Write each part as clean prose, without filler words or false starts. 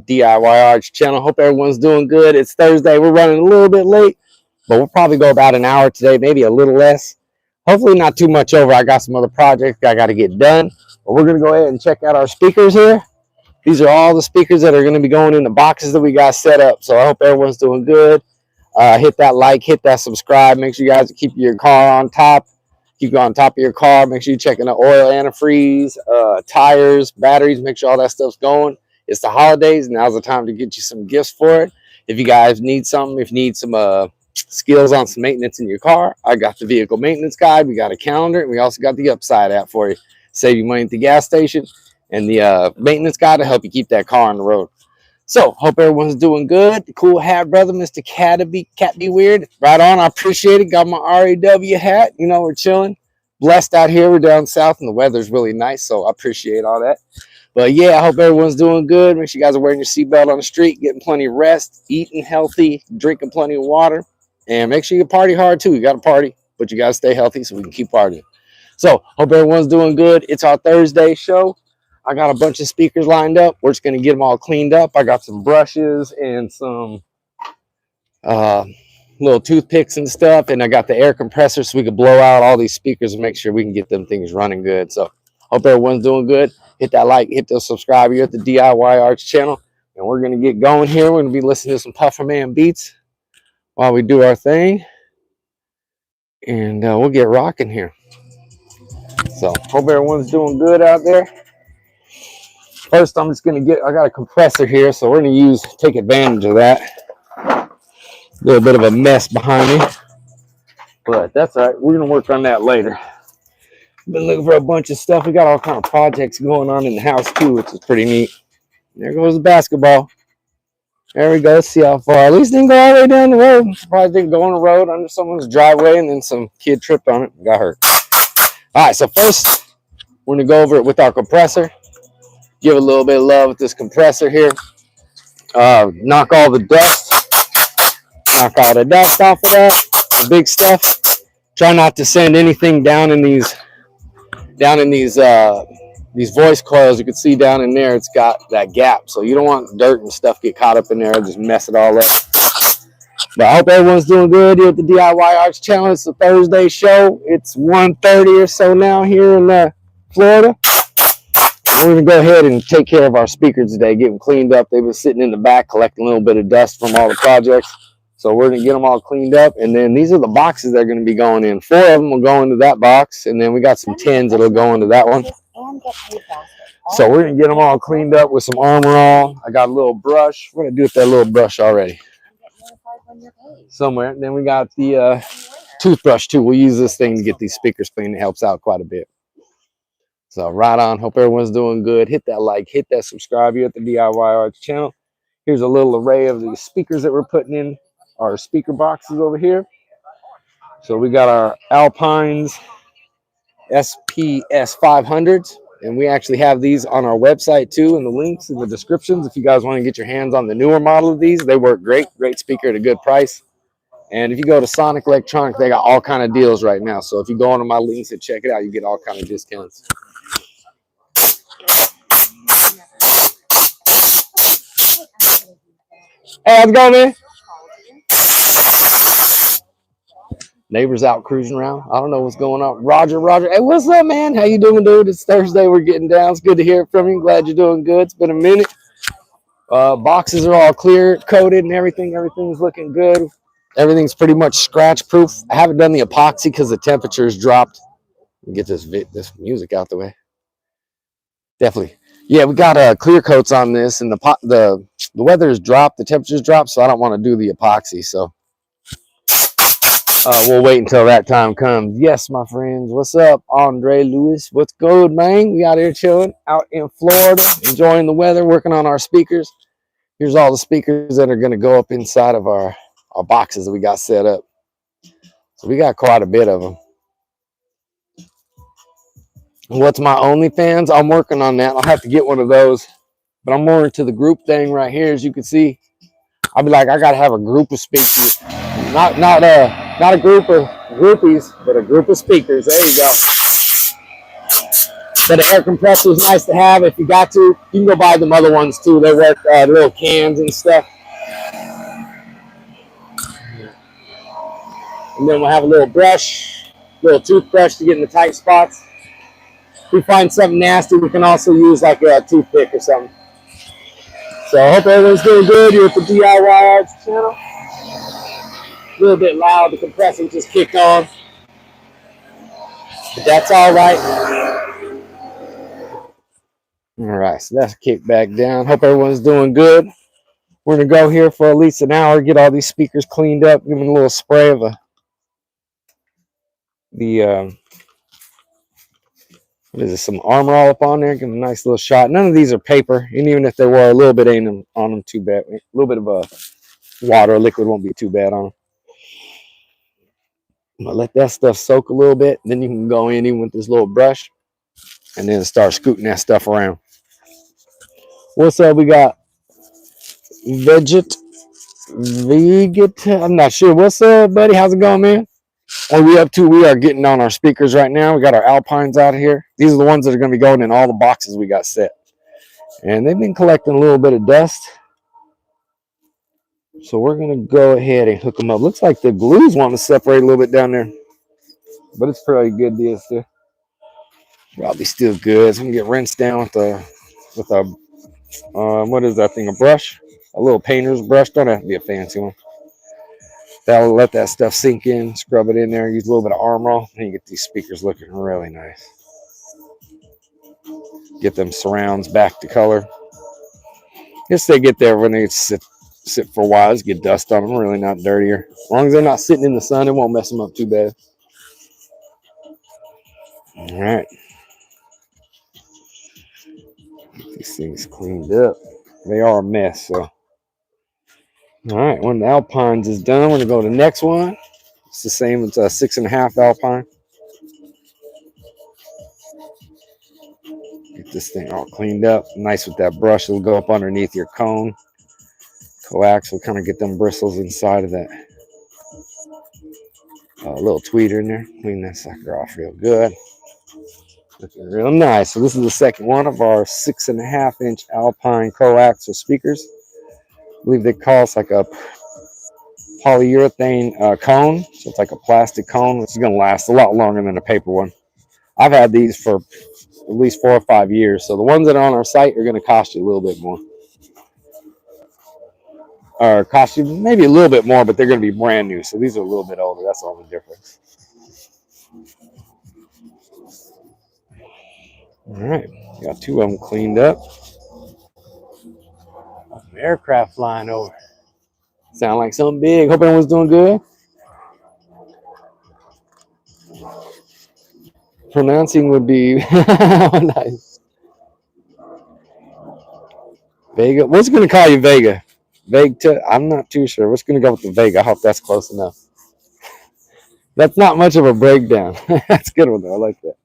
DIY Arts channel. Hope everyone's doing good. It's Thursday. We're running a little bit late, but we'll probably go about an hour today, maybe a little less. Hopefully not too much over. I got some other projects I got to get done, but we're going to go ahead and check out our speakers here. These are all the speakers that are going to be going in the boxes that we got set up. So I hope everyone's doing good. Hit that like, hit that subscribe. Make sure you guys keep your car on top. Keep you on top of your car. Make sure you're checking the oil, antifreeze, tires, batteries. Make sure all that stuff's going. It's the holidays. Now's the time to get you some gifts for it. If you guys need something, if you need some skills on some maintenance in your car, I got the vehicle maintenance guide. We got a calendar, and we also got the upside app for you. Save you money at the gas station, and the maintenance guide to help you keep that car on the road. So, hope everyone's doing good. Cool hat, brother, Mr. Cat Be Weird. Right on, I appreciate it. Got my RAW hat. You know, we're chilling. Blessed out here. We're down south, and the weather's really nice, so I appreciate all that. But, yeah, I hope everyone's doing good. Make sure you guys are wearing your seatbelt on the street, getting plenty of rest, eating healthy, drinking plenty of water, and make sure you party hard, too. You got to party, but you got to stay healthy so we can keep partying. So, hope everyone's doing good. It's our Thursday show. I got a bunch of speakers lined up. We're just going to get them all cleaned up. I got some brushes and some little toothpicks and stuff. And I got the air compressor so we can blow out all these speakers and make sure we can get them things running good. So hope everyone's doing good. Hit that like, hit the subscribe here at the DIY Arts channel. And we're going to get going here. We're going to be listening to some Pufferman beats while we do our thing. And we'll get rocking here. So hope everyone's doing good out there. First, I'm just going to I got a compressor here, so we're going to take advantage of that. A little bit of a mess behind me, but that's all right. We're going to work on that later. Been looking for a bunch of stuff. We got all kind of projects going on in the house, too, which is pretty neat. There goes the basketball. There we go. Let's see how far. At least didn't go all the way down the road. Probably didn't go on the road under someone's driveway, and then some kid tripped on it and got hurt. All right, so first, we're going to go over it with our compressor. Give a little bit of love with this compressor here. Knock all the dust. Knock all the dust off of that. The big stuff. Try not to send anything down in these voice coils. You can see down in there, it's got that gap. So you don't want dirt and stuff get caught up in there and just mess it all up. But I hope everyone's doing good here at the DIY Arts channel. It's a Thursday show. It's 1:30 or so now here in Florida. We're going to go ahead and take care of our speakers today, get them cleaned up. They've been sitting in the back collecting a little bit of dust from all the projects. So we're going to get them all cleaned up. And then these are the boxes they're going to be going in. 4 of them will go into that box. And then we got some 10s that will go into that one. So we're going to get them all cleaned up with some Armor All. I got a little brush. We're going to do with that little brush already. Somewhere. And then we got the toothbrush too. We'll use this thing to get these speakers clean. It helps out quite a bit. So right on. Hope everyone's doing good. Hit that like, hit that subscribe here at the DIY Arts channel. Here's a little array of the speakers that we're putting in our speaker boxes over here. So we got our Alpines SPS 500s, and we actually have these on our website too, in the links in the descriptions. If you guys want to get your hands on the newer model of these, they work great. Great speaker at a good price. And if you go to Sonic Electronic, they got all kind of deals right now. So if you go onto my links and check it out, you get all kind of discounts. Hey, how's it going, man? Neighbors out cruising around. I don't know what's going on. Roger. Hey, what's up, man? How you doing, dude? It's Thursday. We're getting down. It's good to hear from you. Glad you're doing good. It's been a minute. Boxes are all clear, coated, and everything. Everything's looking good. Everything's pretty much scratch-proof. I haven't done the epoxy because the temperature's dropped. Get this music out the way. Definitely. Yeah, we got clear coats on this, and the weather's dropped, the temperature's dropped, so I don't want to do the epoxy. So we'll wait until that time comes. Yes, my friends. What's up, Andre Lewis? What's good, man? We out here chilling out in Florida, enjoying the weather, working on our speakers. Here's all the speakers that are going to go up inside of our boxes that we got set up. So we got quite a bit of them. What's my OnlyFans? I'm working on that. I'll have to get one of those. But I'm more into the group thing right here. As you can see, I'll be like, I got to have a group of speakers. Not a group of groupies, but a group of speakers. There you go. So the air compressor is nice to have if you got to. You can go buy them other ones too. They work little cans and stuff. And then we'll have a little brush, little toothbrush to get in the tight spots. If we find something nasty, we can also use like a toothpick or something. So I hope everyone's doing good here at the DIY Arts channel. A little bit loud, the compressor just kicked on. But that's all right. All right, so that's kicked back down. Hope everyone's doing good. We're going to go here for at least an hour, get all these speakers cleaned up, give them a little spray of what is it, some Armor All up on there, give them a nice little shot. None of these are paper, and even if they were, a little bit ain't on them too bad. A little bit of a water or liquid won't be too bad on them. I'm gonna let that stuff soak a little bit, then you can go in even with this little brush and then start scooting that stuff around. What's up? We got Veget, I'm not sure. What's up, buddy? How's it going, man? What are we up to? We are getting on our speakers right now. We got our Alpines out here. These are the ones that are going to be going in all the boxes we got set. And they've been collecting a little bit of dust. So we're going to go ahead and hook them up. Looks like the glue's wanting to separate a little bit down there. But it's probably good deal still. Probably still good. It's going to get rinsed down with a what is that thing, a brush? A little painter's brush. Don't have to be a fancy one. That'll let that stuff sink in, scrub it in there, use a little bit of Armor All, and you get these speakers looking really nice. Get them surrounds back to color. Guess they get there when they sit for a while. Just get dust on them, really not dirtier. As long as they're not sitting in the sun, it won't mess them up too bad. All right. Get these things cleaned up. They are a mess, so. All right, when the Alpines is done, we're going to go to the next one. It's the same, it's a 6.5 Alpine. Get this thing all cleaned up. Nice with that brush. It'll go up underneath your cone. Coax will kind of get them bristles inside of that. Little tweeter in there. Clean that sucker off real good. Looking real nice. So this is the second one of our 6.5-inch Alpine coaxial speakers. I believe they call it like a polyurethane cone. So it's like a plastic cone, which is going to last a lot longer than a paper one. I've had these for at least 4 or 5 years. So the ones that are on our site are going to cost you a little bit more. Or cost you maybe a little bit more, but they're going to be brand new. So these are a little bit older. That's all the difference. All right. Got 2 of them cleaned up. Some aircraft flying over. Sound like something big. Hope everyone's doing good. Pronouncing would be nice. Vega. What's going to call you Vega? Vega. I'm not too sure. What's going to go with the Vega? I hope that's close enough. That's not much of a breakdown. That's a good one, though. I like that.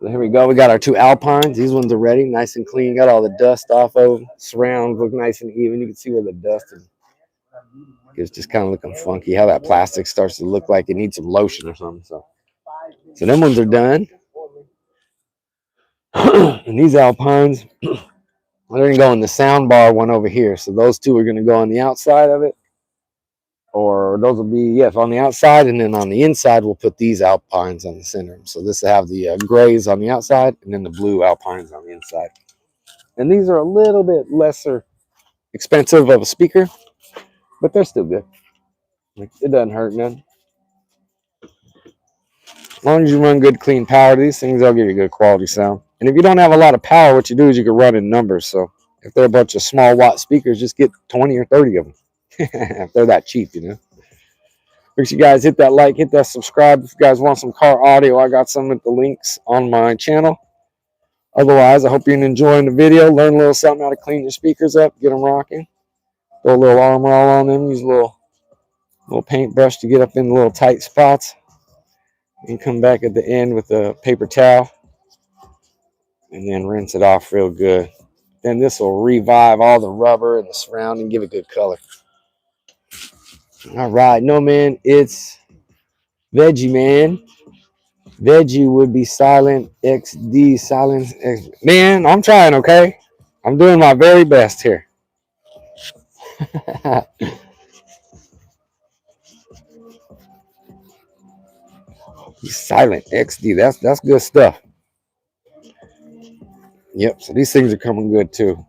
So here we go. We got our 2 Alpines. These ones are ready. Nice and clean. Got all the dust off of them. Surrounds look nice and even. You can see where the dust is. It's just kind of looking funky. How that plastic starts to look like it needs some lotion or something. So them ones are done. And these Alpines, they're going to go in the sound bar one over here. So those 2 are going to go on the outside of it. Or those will be, yes, on the outside. And then on the inside, we'll put these Alpines on the center. So this will have the grays on the outside and then the blue Alpines on the inside. And these are a little bit lesser expensive of a speaker, but they're still good. It doesn't hurt none. As long as you run good, clean power to these things, they'll give you good quality sound. And if you don't have a lot of power, what you do is you can run in numbers. So if they're a bunch of small watt speakers, just get 20 or 30 of them. If they're that cheap, you know. Make sure you guys hit that like, hit that subscribe. If you guys want some car audio, I got some of the links on my channel. Otherwise, I hope you're enjoying the video. Learn a little something how to clean your speakers up, get them rocking. Throw a little Armor All on them. Use a little paintbrush to get up in the little tight spots. And come back at the end with a paper towel. And then rinse it off real good. Then this will revive all the rubber and the surround and give it good color. All right. No, man, it's Veggie Man. Veggie would be silent. XD silence. Man, I'm trying, okay? I'm doing my very best here. He's silent. XD. That's good stuff. Yep. So these things are coming good too.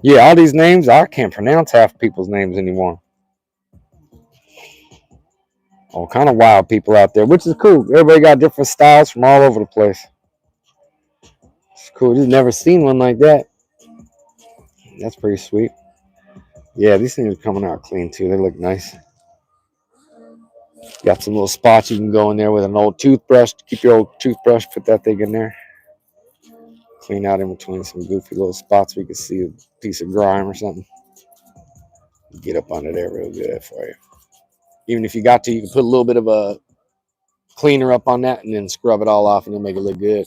Yeah, all these names, I can't pronounce half people's names anymore. All kind of wild people out there, which is cool. Everybody got different styles from all over the place. It's cool. Just never seen one like that. That's pretty sweet. Yeah, these things are coming out clean too. They look nice. Got some little spots you can go in there with an old toothbrush. Keep your old toothbrush, put that thing in there. Clean out in between some goofy little spots where you can see a piece of grime or something. Get up under there real good for you. Even if you got to, you can put a little bit of a cleaner up on that and then scrub it all off and it'll make it look good.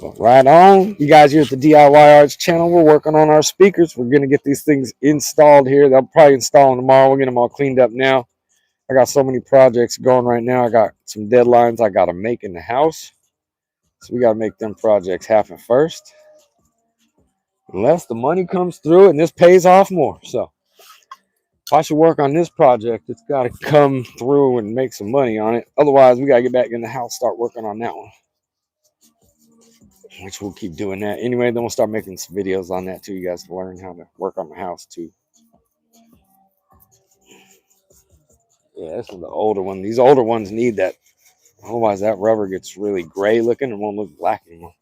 Well, right on. You guys here at the DIY Arts channel, we're working on our speakers. We're going to get these things installed here. They'll probably install them tomorrow. We'll get them all cleaned up now. I got so many projects going right now. I got some deadlines I got to make in the house. So we got to make them projects happen first. Unless the money comes through and this pays off more. So if I should work on this project, it's got to come through and make some money on it. Otherwise, we got to get back in the house, start working on that one. Which we'll keep doing that. Anyway, then we'll start making some videos on that too. You guys to learn how to work on the house too. Yeah, this is the older one. These older ones need that. Otherwise, that rubber gets really gray looking and won't look black anymore.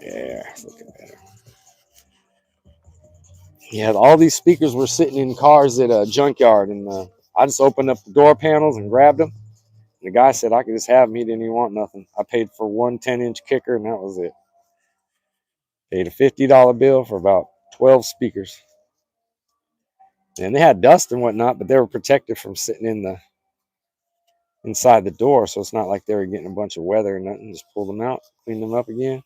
Yeah, it's looking better. Yeah, all these speakers were sitting in cars at a junkyard, and I just opened up the door panels and grabbed them. And the guy said I could just have them. He didn't even want nothing. I paid for one 10-inch kicker, and that was it. Paid a $50 bill for about 12 speakers. And they had dust and whatnot, but they were protected from sitting inside the door, so it's not like they were getting a bunch of weather or nothing. Just pull them out, clean them up again.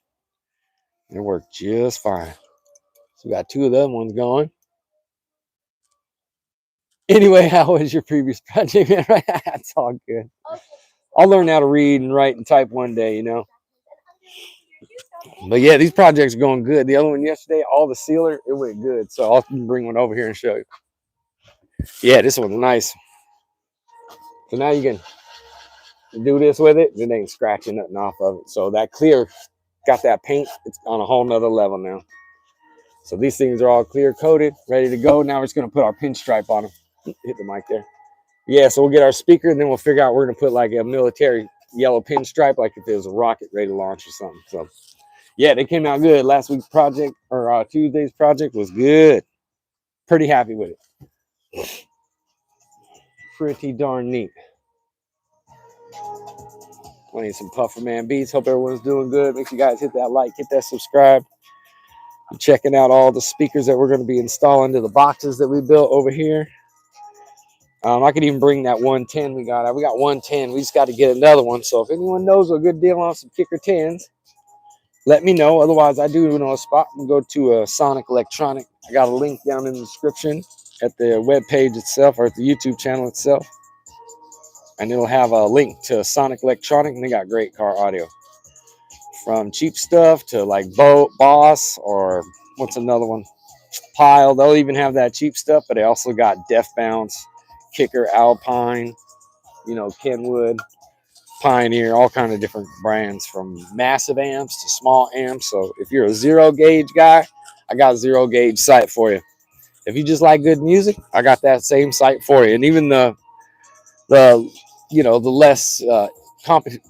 It worked just fine. So we got two of them ones going. Anyway, how was your previous project? That's all good. I'll learn how to read and write and type one day, you know. But yeah, these projects are going good. The other one yesterday, all the sealer, it went good. So I'll bring one over here and show you. Yeah, this one's nice. So now you can do this with it. It ain't scratching nothing off of it. So that clear got that paint. It's on a whole nother level now. So these things are all clear coated, ready to go. Now we're just going to put our pinstripe on them. Hit the mic there. Yeah, so we'll get our speaker and then we'll figure out we're going to put like a military yellow pinstripe, like if there's a rocket ready to launch or something. So yeah, they came out good. Last week's project, or Tuesday's project, was good. Pretty happy with it. Pretty darn neat. Playing some Pufferman beats. Hope everyone's doing good. Make sure you guys hit that like, hit that subscribe. I'm checking out all the speakers that we're going to be installing to the boxes that we built over here. I could even bring that 110 we got. We got 110. We just got to get another one. So if anyone knows a good deal on some kicker 10s, let me know. Otherwise, I do know a spot. You can go to Sonic Electronic. I got a link down in the description at the web page itself or at the YouTube channel itself. And it'll have a link to Sonic Electronic, and they got great car audio. From cheap stuff to like Boss, or what's another one? Pile. They'll even have that cheap stuff, but they also got Def Bounce, Kicker, Alpine, you know, Kenwood, Pioneer, all kind of different brands from massive amps to small amps. So if you're a zero gauge guy, I got a zero gauge site for you. If you just like good music, I got that same site for you. And even the you know, the less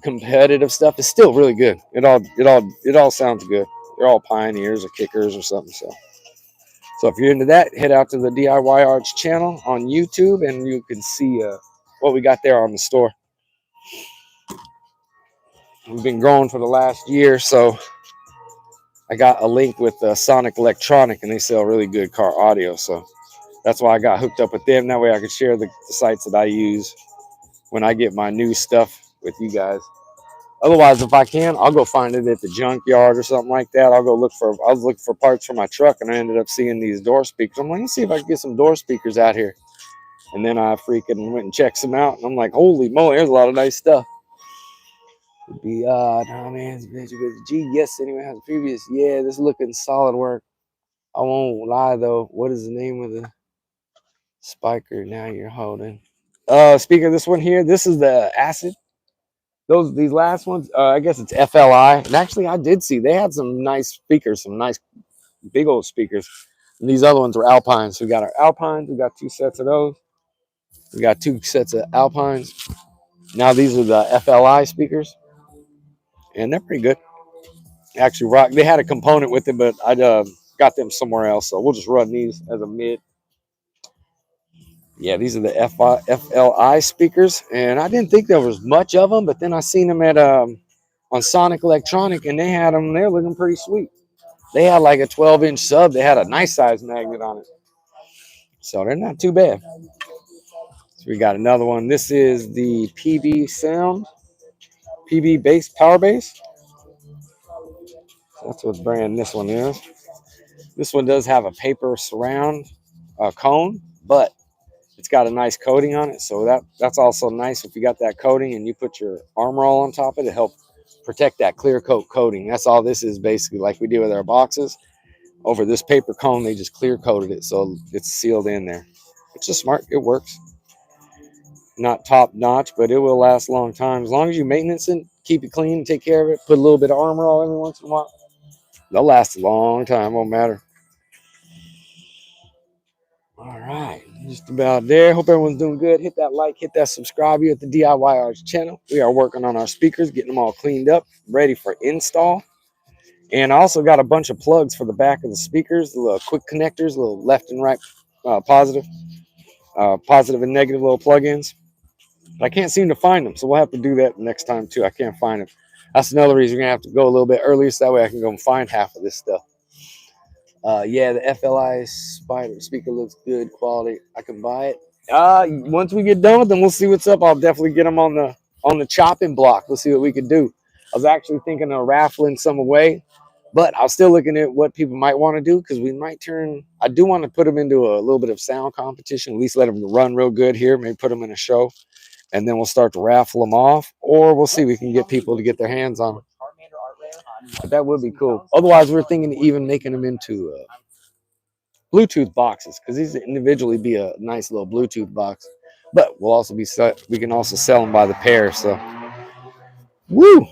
competitive stuff is still really good. It all sounds good. They're all Pioneers or Kickers or something. So if you're into that, head out to the DIY Arts channel on YouTube, and you can see what we got there on the store. We've been growing for the last year, so I got a link with Sonic Electronic, and they sell really good car audio. So that's why I got hooked up with them. That way I could share the sites that I use when I get my new stuff with you guys. Otherwise, if I can, I'll go find it at the junkyard or something like that. I was looking for parts for my truck, and I ended up seeing these door speakers. I'm like, let's see if I can get some door speakers out here And then I freaking went and checked some out, and I'm like, holy moly, there's a lot of nice stuff. Would be no man, G yes anyway has a previous. Yeah, this is looking solid work. I won't lie though. What is the name of the spiker now you're holding? Speaker, this one here. This is the acid. These last ones, I guess it's FLI. And actually, I did see they had some nice speakers, some nice big old speakers. And these other ones were Alpines. So we got our Alpines. We got 2 sets of those. We got 2 sets of Alpines. Now these are the FLI speakers, and they're pretty good. Actually, rock. They had a component with it, but I got them somewhere else. So we'll just run these as a mid. Yeah, these are the FLI speakers, and I didn't think there was much of them, but then I seen them at on Sonic Electronic, and they had them. They're looking pretty sweet. They had like a 12-inch sub. They had a nice size magnet on it, so they're not too bad. So we got another one. This is the PB Sound, PB Bass, Power Bass. That's what brand this one is. This one does have a paper surround cone, but it's got a nice coating on it, so that's also nice. If you got that coating and you put your armor all on top of it, help protect that clear coat coating. That's all this is basically, like we do with our boxes. Over this paper cone, they just clear coated it so it's sealed in there. It's just smart. It works. Not top notch, but it will last a long time as long as you maintenance it, keep it clean, take care of it, put a little bit of armor all every once in a while. They'll last a long time. Won't matter. All right, just about there. Hope everyone's doing good. Hit that like, hit that subscribe here at the DIY Arts channel. We are working on our speakers, getting them all cleaned up, ready for install. And I also got a bunch of plugs for the back of the speakers, the little quick connectors, little left and right positive and negative little plug-ins. I can't seem to find them, so we'll have to do that next time too. I can't find them. That's another reason we're gonna have to go a little bit earlier, so that way I can go and find half of this stuff. Yeah, the FLI Spider speaker looks good quality. I can buy it. Once we get done with them, we'll see what's up. I'll definitely get them on the chopping block. We'll see what we can do. I was actually thinking of raffling some away, but I was still looking at what people might want to do because we might turn. I do want to put them into a little bit of sound competition. At least let them run real good here. Maybe put them in a show, and then we'll start to raffle them off, or we'll see if we can get people to get their hands on them. But that would be cool. Otherwise, we're thinking of even making them into Bluetooth boxes because these individually be a nice little Bluetooth box. But we'll also be we can also sell them by the pair. So, woo!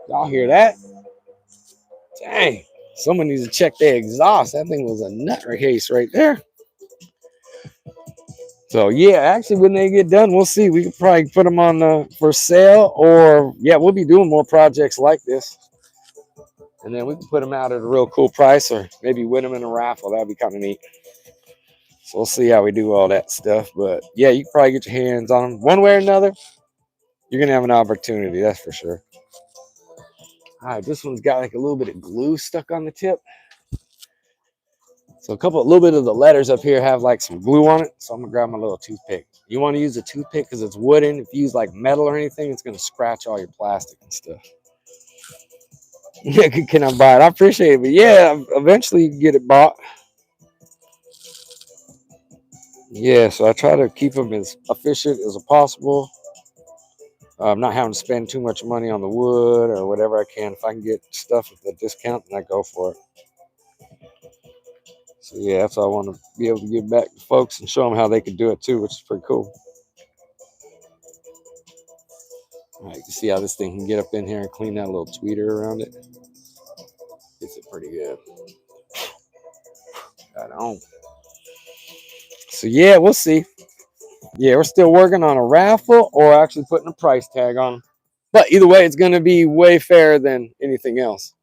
Y'all hear that? Dang! Someone needs to check their exhaust. That thing was a nut case right there. So yeah, actually, when they get done, we'll see. We could probably put them on for sale, or yeah, we'll be doing more projects like this. And then we can put them out at a real cool price or maybe win them in a raffle. That'd be kind of neat. So we'll see how we do all that stuff. But yeah, you can probably get your hands on them one way or another. You're going to have an opportunity, that's for sure. All right, this one's got like a little bit of glue stuck on the tip. So a little bit of the letters up here have like some glue on it. So I'm going to grab my little toothpick. You want to use a toothpick because it's wooden. If you use like metal or anything, it's going to scratch all your plastic and stuff. Yeah, can I buy it? I appreciate it, but yeah, eventually you can get it bought. Yeah, so I try to keep them as efficient as possible. Not having to spend too much money on the wood or whatever I can. If I can get stuff at a discount, then I go for it. So yeah, that's all I want to be able to give back to folks and show them how they can do it too, which is pretty cool. All right, you can see how this thing can get up in here and clean that little tweeter around it. Gets it pretty good. Got on. So yeah, we'll see. Yeah, we're still working on a raffle or actually putting a price tag on them. But either way, it's going to be way fairer than anything else.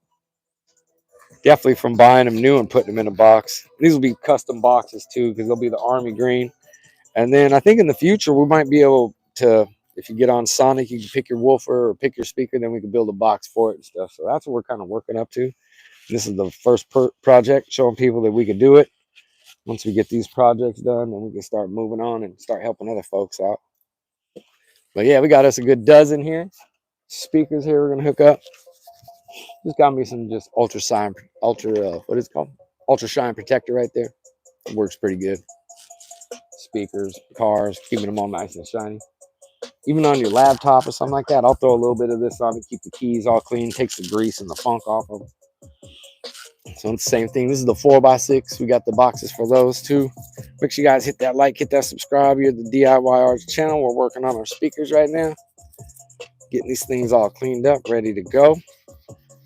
Definitely from buying them new and putting them in a box. These will be custom boxes too because they'll be the army green. And then I think in the future we might be able to, if you get on Sonic, you can pick your woofer or pick your speaker, then we can build a box for it and stuff. So that's what we're kind of working up to. This is the first project showing people that we can do it. Once we get these projects done, then we can start moving on and start helping other folks out. But yeah, we got us a good dozen here. Speakers here we're gonna hook up. Just got me some just ultra shine protector right there. It works pretty good. speakers, cars, keeping them all nice and shiny. Even on your laptop or something like that, I'll throw a little bit of this on it, keep the keys all clean, takes the grease and the funk off of them. So it's the same thing. This is the 4x6. We got the boxes for those too. Make sure you guys hit that like, hit that subscribe. You're the DIY Arts channel. We're working on our speakers right now. Getting these things all cleaned up, ready to go.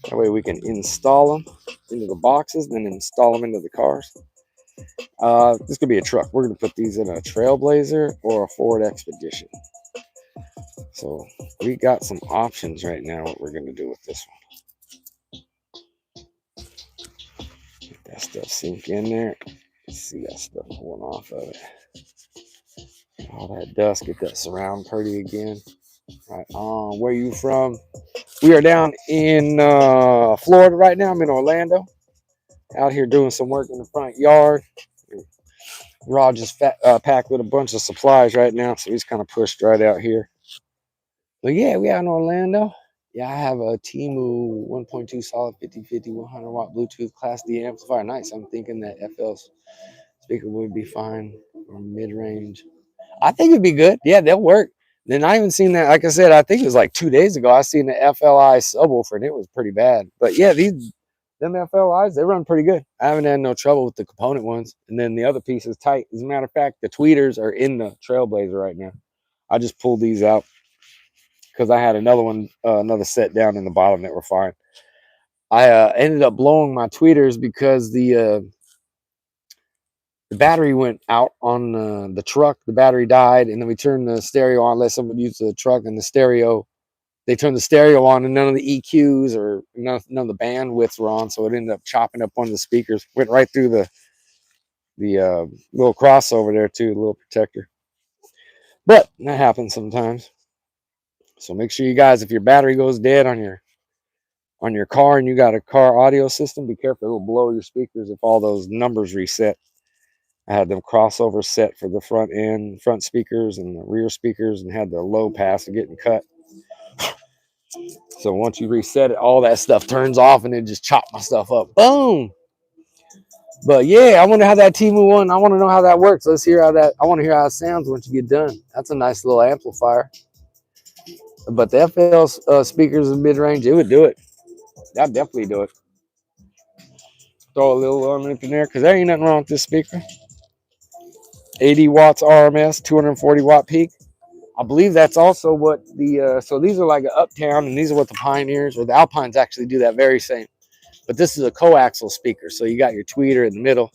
That way we can install them into the boxes, then install them into the cars. This could be a truck. We're going to put these in a Trailblazer or a Ford Expedition. So we got some options right now what we're going to do with this one. Let that stuff sink in there. Let's see that stuff pulling off of it. All that dust, get that surround pretty again. Right on. Where you from? We are down in Florida right now. I'm in Orlando. Out here doing some work in the front yard. Rod just packed with a bunch of supplies right now, so he's kind of pushed right out here. But yeah, we out in Orlando. Yeah, I have a Temu 1.2 solid 50/50 100 watt Bluetooth Class D amplifier. Nice. I'm thinking that FL speaker would be fine or mid range. I think it'd be good. Yeah, they'll work. Then I even seen that. Like I said, I think it was like 2 days ago. I seen the FLI subwoofer and it was pretty bad. But yeah, them FLIs, they run pretty good. I haven't had no trouble with the component ones. And then the other piece is tight. As a matter of fact, the tweeters are in the Trailblazer right now. I just pulled these out because I had another one, another set down in the bottom that were fine. I ended up blowing my tweeters because the battery went out on the truck. The battery died, and then we turned the stereo on. Let someone use the truck and the stereo. They turned the stereo on, and none of the EQs or none of the bandwidths were on, so it ended up chopping up one of the speakers. Went right through the little crossover there too, the little protector. But that happens sometimes. So make sure you guys, if your battery goes dead on your car and you got a car audio system, be careful. It'll blow your speakers if all those numbers reset. I had them crossover set for the front speakers and the rear speakers, and had the low pass getting cut. So once you reset it, all that stuff turns off and it just chopped my stuff up. Boom. But yeah, I wonder how that Temu one, I want to know how that works. Let's hear how that, I want to hear how it sounds once you get done. That's a nice little amplifier. But the FL speakers in mid-range, it would do it. That'd definitely do it. Throw a little on it in there because there ain't nothing wrong with this speaker. 80 watts RMS, 240 watt peak. I believe that's also what the, so these are like an Uptown, and these are what the Pioneers or the Alpines actually do that very same. But this is a coaxial speaker. So you got your tweeter in the middle.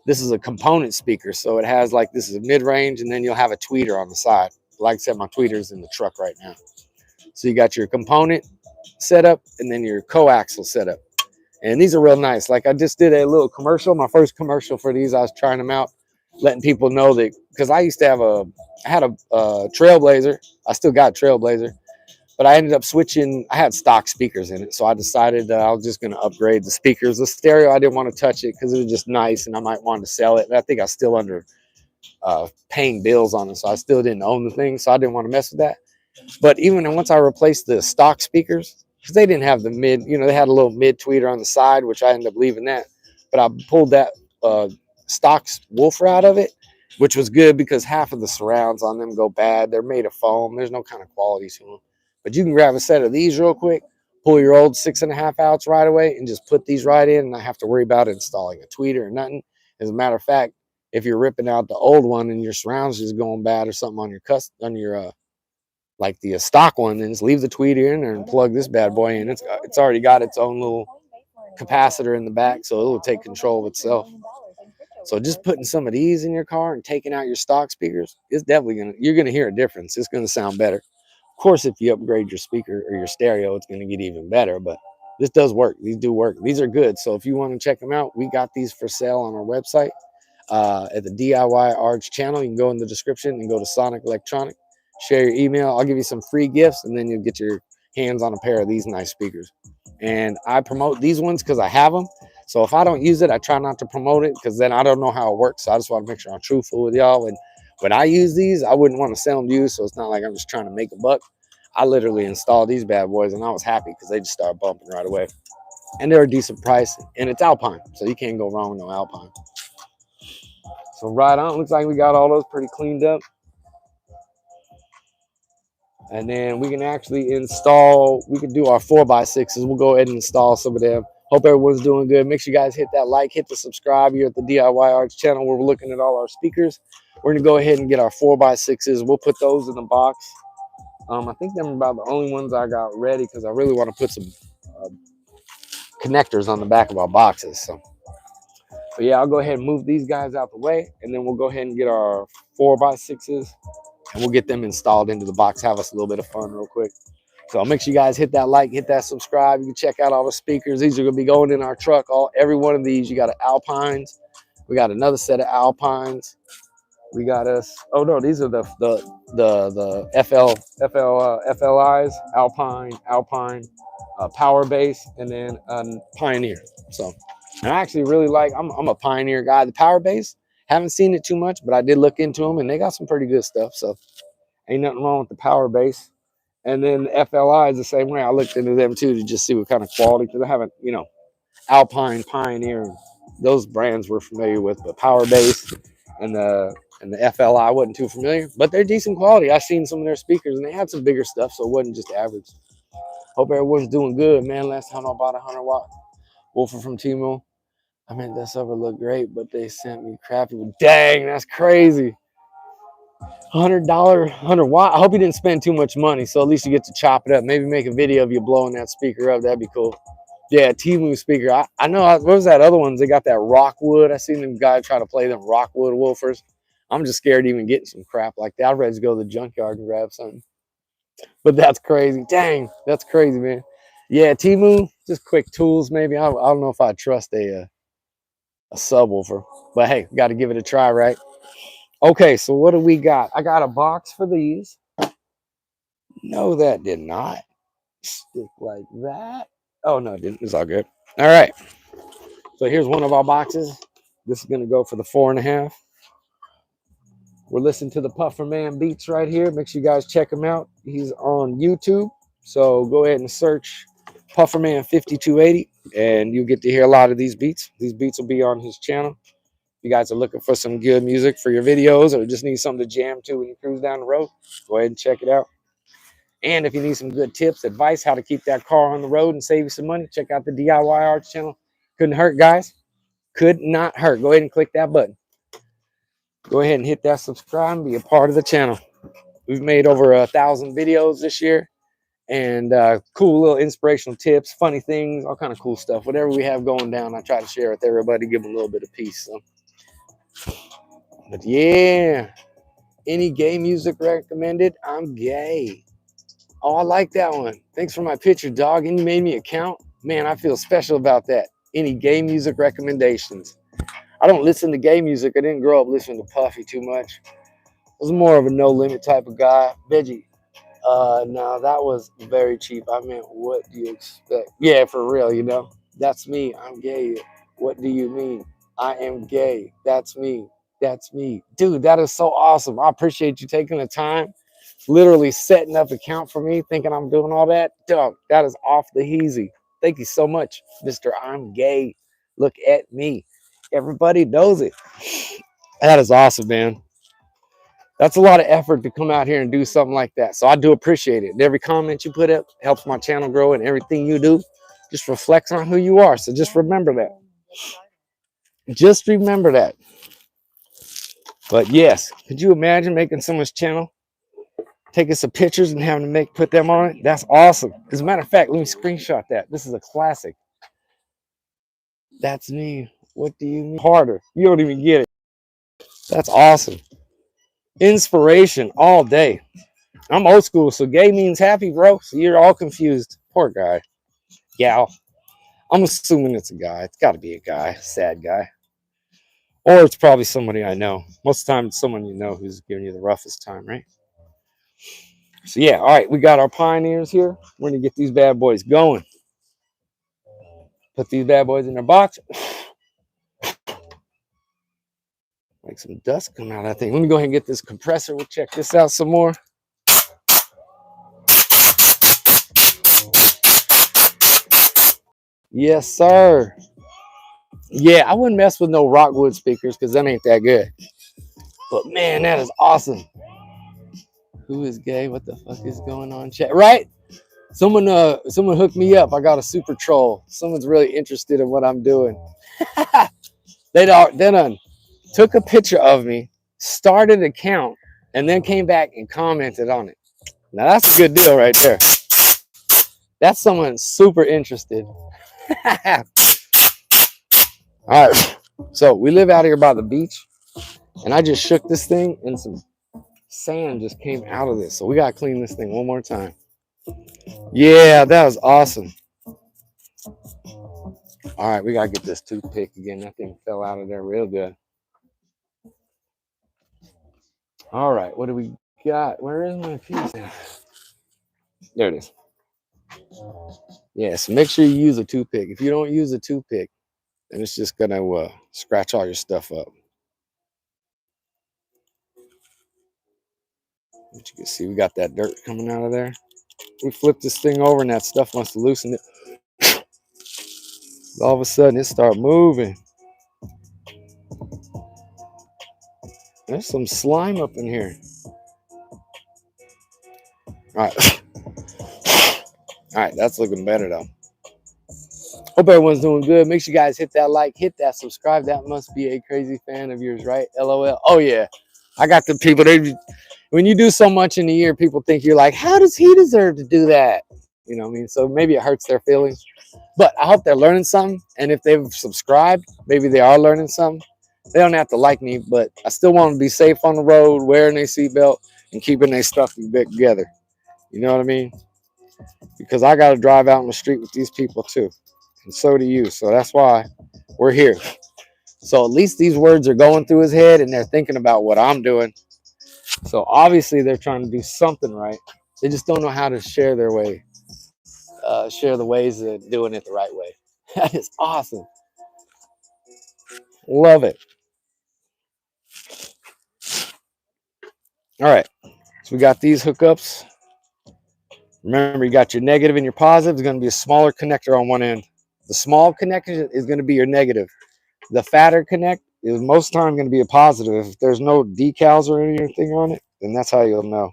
This is a component speaker. So it has like, this is a mid-range, and then you'll have a tweeter on the side. Like I said, my tweeter's in the truck right now. So you got your component setup and then your coaxial setup. And these are real nice. Like I just did a little commercial, my first commercial for these. I was trying them out, letting people know that, because I used to have I had a Trailblazer. I still got Trailblazer, but I ended up switching. I had stock speakers in it. So I decided I was just going to upgrade the speakers. The stereo, I didn't want to touch it because it was just nice and I might want to sell it. And I think I was still under paying bills on it. So I still didn't own the thing. So I didn't want to mess with that. But even once I replaced the stock speakers, because they didn't have the mid, they had a little mid tweeter on the side, which I ended up leaving that. But I pulled that stock woofer out of it, which was good because half of the surrounds on them go bad. They're made of foam. There's no kind of quality to them. But you can grab a set of these real quick, pull your old 6.5 outs right away, and just put these right in, and not have to worry about installing a tweeter or nothing. As a matter of fact, if you're ripping out the old one and your surrounds is going bad or something on your like the stock one, then just leave the tweeter in there and plug this bad boy in. It's already got its own little capacitor in the back, so it'll take control of itself. So just putting some of these in your car and taking out your stock speakers, it's definitely you're gonna hear a difference. It's gonna sound better. Of course, if you upgrade your speaker or your stereo, it's gonna get even better. But this does work. These do work. These are good. So if you want to check them out, we got these for sale on our website at the DIY Arts channel. You can go in the description and go to Sonic Electronic. Share your email. I'll give you some free gifts, and then you'll get your hands on a pair of these nice speakers. And I promote these ones because I have them. So if I don't use it, I try not to promote it because then I don't know how it works. So I just want to make sure I'm truthful with y'all. And when I use these, I wouldn't want to sell them to you. So it's not like I'm just trying to make a buck. I literally installed these bad boys, and I was happy because they just started bumping right away. And they're a decent price, and it's Alpine. So you can't go wrong with no Alpine. So right on, looks like we got all those pretty cleaned up. And then we can actually install, we can do our 4x6s. We'll go ahead and install some of them. Hope everyone's doing good. Make sure you guys hit that like, hit the subscribe here at the DIY Arts channel where we're looking at all our speakers. We're going to go ahead and get our 4x6s. We'll put those in the box. I think they're about the only ones I got ready because I really want to put some connectors on the back of our boxes. So, but yeah, I'll go ahead and move these guys out the way, and then we'll go ahead and get our 4x6s, and we'll get them installed into the box. Have us a little bit of fun real quick. So make sure you guys hit that like, hit that subscribe. You can check out all the speakers. These are going to be going in our truck. Every one of these, you got an Alpines. We got another set of Alpines. We got us. Oh no, these are the FLIs, Alpine, Power Base, and then Pioneer. So, and I actually really like. I'm a Pioneer guy. The Power Base, haven't seen it too much, but I did look into them, and they got some pretty good stuff. So, ain't nothing wrong with the Power Base. And then the FLI is the same way. I looked into them too to just see what kind of quality, because I haven't, Alpine, Pioneer, those brands we're familiar with, but Power Base and the FLI wasn't too familiar, but they're decent quality. I've seen some of their speakers and they had some bigger stuff, so it wasn't just average. Hope everyone's doing good, man. Last time I bought a 100-watt woofer from Timo. I mean, that stuff would look great, but they sent me crappy. Dang, that's crazy. $100, 100-watt. I hope you didn't spend too much money, so at least you get to chop it up. Maybe make a video of you blowing that speaker up. That'd be cool. Yeah, Temu speaker. I know. What was that other ones? They got that Rockwood. I seen them guys try to play them Rockwood woofers. I'm just scared of even getting some crap like that. I'd rather just go to the junkyard and grab something. But that's crazy. Dang, that's crazy, man. Yeah, Temu, just quick tools maybe. I don't know if I trust a subwoofer. But hey, got to give it a try, right? Okay, so what do we got? I got a box for these. No, that did not stick like that. Oh, no, it didn't. It's all good. All right. So here's one of our boxes. This is going to go for the 4.5. We're listening to the Puffer Man beats right here. Make sure you guys check him out. He's on YouTube. So go ahead and search Puffer Man 5280 and you'll get to hear a lot of these beats. These beats will be on his channel. If you guys are looking for some good music for your videos or just need something to jam to when you cruise down the road, go ahead and check it out. And if you need some good tips, advice, how to keep that car on the road and save you some money, check out the DIY Arts channel. Couldn't hurt, guys. Could not hurt. Go ahead and click that button. Go ahead and hit that subscribe and be a part of the channel. We've made over 1,000 videos this year, and cool little inspirational tips, funny things, all kind of cool stuff. Whatever we have going down, I try to share with everybody, give them a little bit of peace. So. But yeah, any gay music recommended? I'm gay. Oh, I like that one. Thanks for my picture, dog. And you made me a count. Man, I feel special about that. Any gay music recommendations? I don't listen to gay music. I didn't grow up listening to Puffy too much. I was more of a no limit type of guy. Veggie. No, that was very cheap. I meant, what do you expect? Yeah, for real, That's me. I'm gay. What do you mean? I am gay. That's me. That's me. Dude, that is so awesome. I appreciate you taking the time, literally setting up a count for me, thinking I'm doing all that. Dog, that is off the heezy. Thank you so much, Mr. I'm gay. Look at me. Everybody knows it. That is awesome, man. That's a lot of effort to come out here and do something like that. So I do appreciate it. And every comment you put up helps my channel grow, and everything you do just reflects on who you are. So just remember that. Just remember that. But yes, could you imagine making someone's channel, taking some pictures and having to put them on it? That's awesome. As a matter of fact, let me screenshot that. This is a classic. That's me. What do you mean? Harder. You don't even get it. That's awesome. Inspiration all day. I'm old school, so gay means happy, bro. So you're all confused. Poor guy. Gal. I'm assuming it's a guy. It's got to be a guy. Sad guy. Or it's probably somebody I know. Most of the time, it's someone you know who's giving you the roughest time, right? So yeah, all right. We got our Pioneers here. We're going to get these bad boys going. Put these bad boys in their box. Make some dust come out, I think. Let me go ahead and get this compressor. We'll check this out some more. Yes, sir. Yeah, I wouldn't mess with no Rockwood speakers because that ain't that good. But man, that is awesome. Who is gay? What the fuck is going on, chat? Right? Someone hooked me up. I got a super troll. Someone's really interested in what I'm doing. They done took a picture of me, started an account, and then came back and commented on it. Now that's a good deal right there. That's someone super interested. All right. So we live out here by the beach, and I just shook this thing, and some sand just came out of this. So we gotta clean this thing one more time. Yeah, that was awesome. All right, we gotta get this toothpick again. That thing fell out of there real good. All right, what do we got? Where is my piece now? There it is. Yeah, so make sure you use a toothpick. If you don't use a toothpick, then it's just gonna scratch all your stuff up. But you can see we got that dirt coming out of there. We flipped this thing over and that stuff must have loosened it. All of a sudden it started moving. There's some slime up in here. All right. All right, that's looking better though. Hope everyone's doing good. Make sure you guys hit that like, hit that subscribe. That must be a crazy fan of yours, right? LOL. Oh yeah, I got the people. When you do so much in a year, people think you're like, how does he deserve to do that? You know what I mean? So maybe it hurts their feelings. But I hope they're learning something. And if they've subscribed, maybe they are learning something. They don't have to like me, but I still want to be safe on the road, wearing their seatbelt, and keeping their stuff together. You know what I mean? Because I got to drive out in the street with these people too. And so do you. So that's why we're here. So at least these words are going through his head and they're thinking about what I'm doing. So obviously they're trying to do something right. They just don't know how to share their way, share the ways of doing it the right way. That is awesome. Love it. All right. So we got these hookups. Remember, you got your negative and your positive. There's going to be a smaller connector on one end. The small connection is going to be your negative. The fatter connect is most time going to be a positive. If there's no decals or anything on it, then that's how you'll know.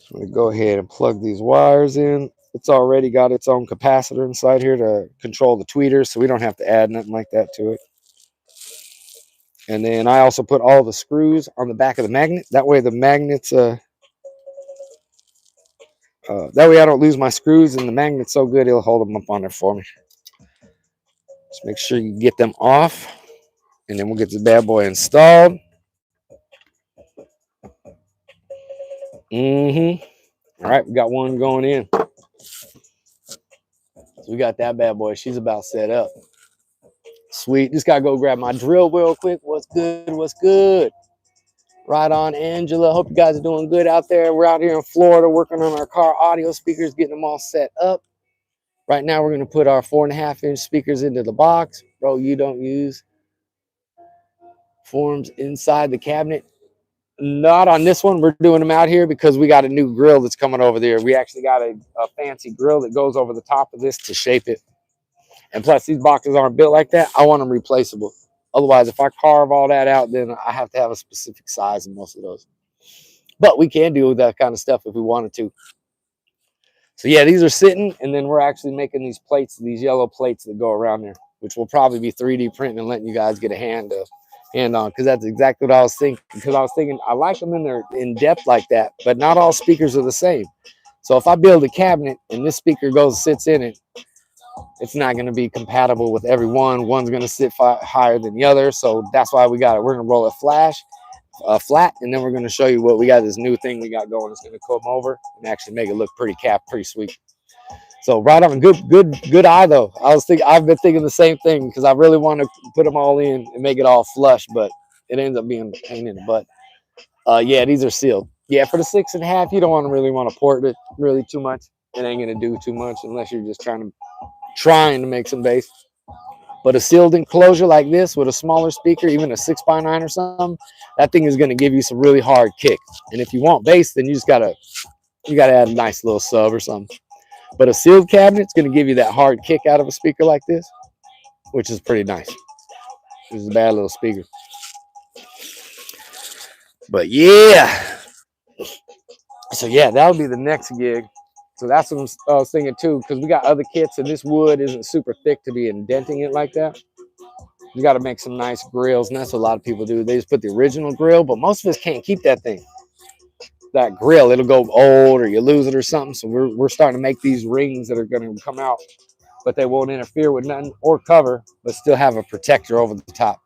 I'm going to go ahead and plug these wires in. It's already got its own capacitor inside here to control the tweeters, so we don't have to add nothing like that to it. And then I also put all the screws on the back of the magnet. That way the magnets, that way I don't lose my screws, and the magnet's so good, it'll hold them up on there for me. Just make sure you get them off, and then we'll get this bad boy installed. All right, we got one going in. So we got that bad boy. She's about set up. Sweet. Just got to go grab my drill real quick. What's good? What's good? Right on, Angela. Hope you guys are doing good out there. We're out here in Florida working on our car audio speakers, getting them all set up. Right now, we're going to put our 4.5-inch speakers into the box. Bro, you don't use forms inside the cabinet. Not on this one. We're doing them out here because we got a new grill that's coming over there. We actually got a fancy grill that goes over the top of this to shape it. And plus, these boxes aren't built like that. I want them replaceable. Otherwise, if I carve all that out, then I have to have a specific size in most of those. But we can do that kind of stuff if we wanted to. So yeah, these are sitting, and then we're actually making these plates, these yellow plates that go around there, which will probably be 3D printing and letting you guys get a hand on, because that's exactly what I was thinking. Because I was thinking I like them in depth like that, but not all speakers are the same. So if I build a cabinet and this speaker sits in it, it's not going to be compatible with every one. One's going to sit higher than the other. So that's why we got it. We're going to roll it flat, and then we're going to show you what we got. This new thing we got going. It's going to come over and actually make it look pretty sweet. So right on, good eye though. I've been thinking the same thing because I really want to put them all in and make it all flush, but it ends up being a pain in the butt. Yeah, these are sealed. Yeah, for the 6.5, you don't really want to port it really too much. It ain't going to do too much unless you're just trying to make some bass. But a sealed enclosure like this with a smaller speaker, even a 6x9 or something, that thing is going to give you some really hard kick. And if you want bass, then you gotta add a nice little sub or something. But a sealed cabinet's going to give you that hard kick out of a speaker like this. which is pretty nice. This is a bad little speaker. But so that would be the next gig. So that's what I was thinking too, because we got other kits and this wood isn't super thick to be indenting it like that. You got to make some nice grills, and that's what a lot of people do. They just put the original grill, but most of us can't keep that thing. That grill, it'll go old or you lose it or something. So we're starting to make these rings that are going to come out, but they won't interfere with nothing or cover, but still have a protector over the top.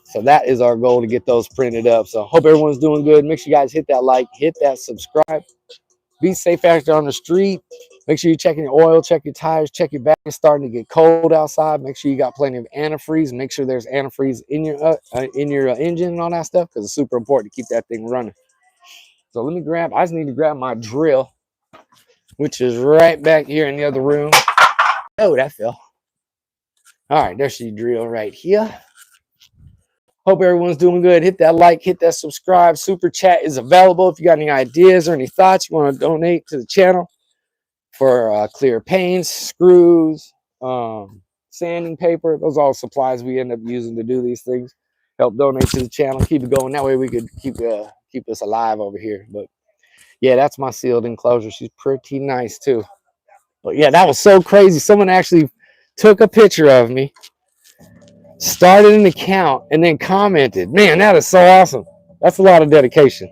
So that is our goal, to get those printed up. So hope everyone's doing good. Make sure you guys hit that like, hit that subscribe. Be safe out there on the street. Make sure you're checking your oil, check your tires, check your back. It's starting to get cold outside. Make sure you got plenty of antifreeze. Make sure there's antifreeze in your engine and all that stuff, because it's super important to keep that thing running. So I just need to grab my drill, which is right back here in the other room. Oh, that fell. All right, there's the drill right here. Hope everyone's doing good. Hit that like, hit that subscribe. Super chat is available if you got any ideas or any thoughts you want to donate to the channel for clear paints, screws, sanding paper. Those are all supplies we end up using to do these things. Help donate to the channel, keep it going. That way we could keep us alive over here. But yeah, that's my sealed enclosure. She's pretty nice too. But yeah, that was so crazy. Someone actually took a picture of me, started an account, and then commented. Man, that is so awesome. That's a lot of dedication.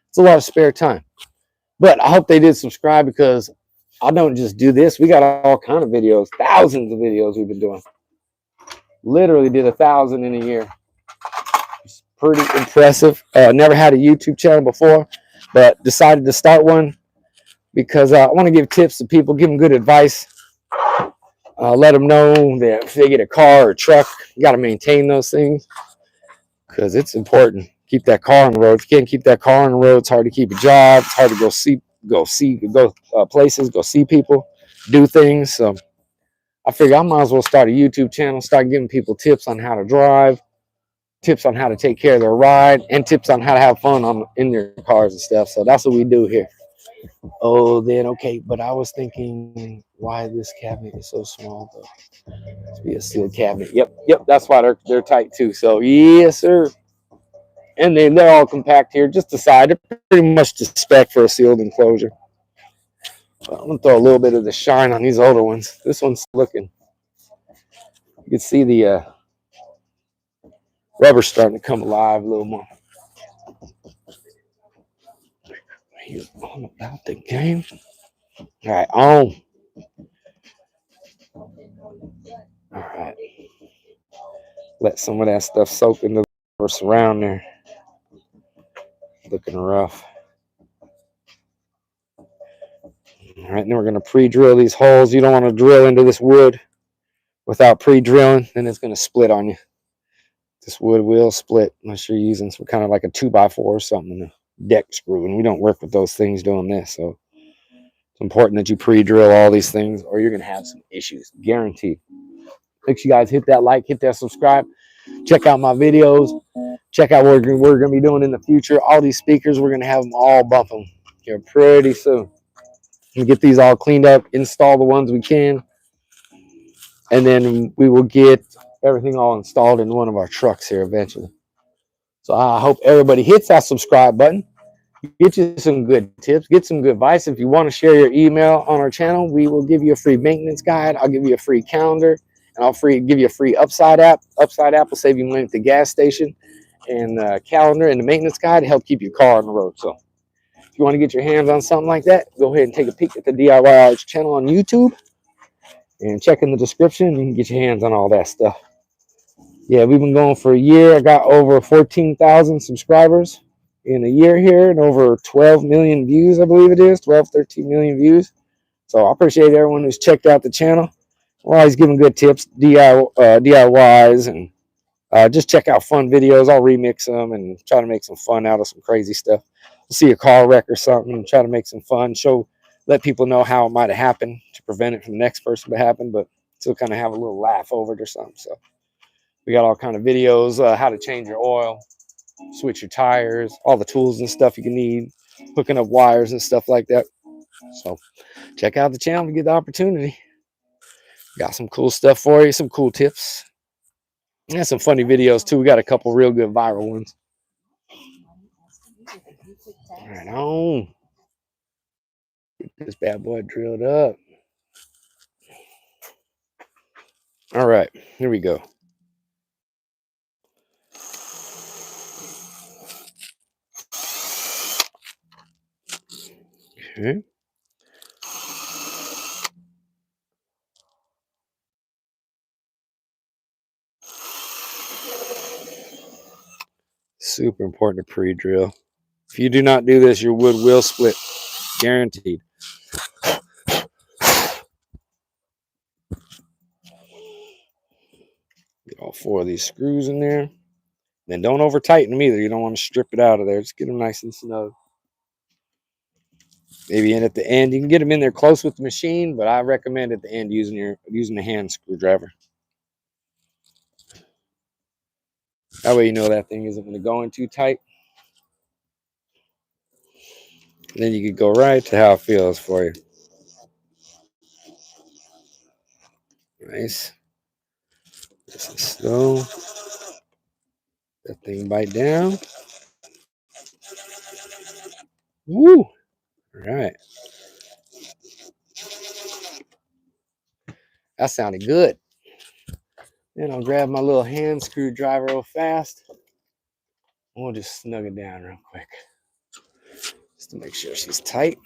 It's a lot of spare time. But I hope they did subscribe, because I don't just do this. We got all kind of videos, thousands of videos we've been doing. Literally did 1,000 in a year. It's pretty impressive. Never had a YouTube channel before, but decided to start one because I want to give tips to people, give them good advice. Let them know that if they get a car or a truck, you got to maintain those things, because it's important. Keep that car on the road. If you can't keep that car on the road, it's hard to keep a job. It's hard to go places, go see people, do things. So I figure I might as well start a YouTube channel, start giving people tips on how to drive, tips on how to take care of their ride, and tips on how to have fun in their cars and stuff. So that's what we do here. Oh, then okay, but I was thinking why this cabinet is so small though. It's be a sealed cabinet. Yep, that's why they're tight too. So yes, sir. And they're all compact here, just the side. They're pretty much the spec for a sealed enclosure. But I'm gonna throw a little bit of the shine on these older ones. This one's looking. You can see the rubber starting to come alive a little more. You're all about the game. All right, on. All right. Let some of that stuff soak into the surround there. Looking rough. All right, then we're going to pre-drill these holes. You don't want to drill into this wood without pre-drilling, then it's going to split on you. This wood will split unless you're using some kind of like a 2x4 or something, a deck screw, and we don't work with those things doing this. So it's important that you pre-drill all these things, or you're going to have some issues, guaranteed. Make sure you guys hit that like, hit that subscribe. Check out my videos. Check out what we're going to be doing in the future. All these speakers, we're going to have them all bumping here pretty soon. We get these all cleaned up, install the ones we can, and then we will get everything all installed in one of our trucks here eventually. So I hope everybody hits that subscribe button. Get you some good tips, get some good advice. If you want to share your email on our channel, we will give you a free maintenance guide. I'll give you a free calendar, and I'll give you a free Upside app. Upside app will save you money at the gas station, and calendar and the maintenance guide to help keep your car on the road. So if you want to get your hands on something like that, go ahead and take a peek at the DIY channel on YouTube and check in the description. You can get your hands on all that stuff. Yeah, we've been going for a year. I got over 14,000 subscribers in a year here and over 12 million views, I believe it is, 12, 13 million views. So I appreciate everyone who's checked out the channel. We're always giving good tips, DIYs, and just check out fun videos. I'll remix them and try to make some fun out of some crazy stuff. We'll see a car wreck or something and try to make some fun, let people know how it might have happened to prevent it from the next person to happen, but still kind of have a little laugh over it or something. So we got all kind of videos, how to change your oil, switch your tires, all the tools and stuff you can need, hooking up wires and stuff like that. So check out the channel to get the opportunity. Got some cool stuff for you, some cool tips. And some funny videos too. We got a couple real good viral ones. Right on. Get this bad boy drilled up. All right, here we go. Okay. Super important to pre-drill. If you do not do this, your wood will split. Guaranteed. Get all 4 of these screws in there. Then don't over tighten them either. You don't want to strip it out of there. Just get them nice and snug. Maybe in at the end. You can get them in there close with the machine, but I recommend at the end using the hand screwdriver. That way you know that thing isn't going to go in too tight. And then you could go right to how it feels for you. Nice. Just slow. That thing bite down. Woo! All right. That sounded good. Then I'll grab my little hand screwdriver real fast. We'll just snug it down real quick. Just to make sure she's tight.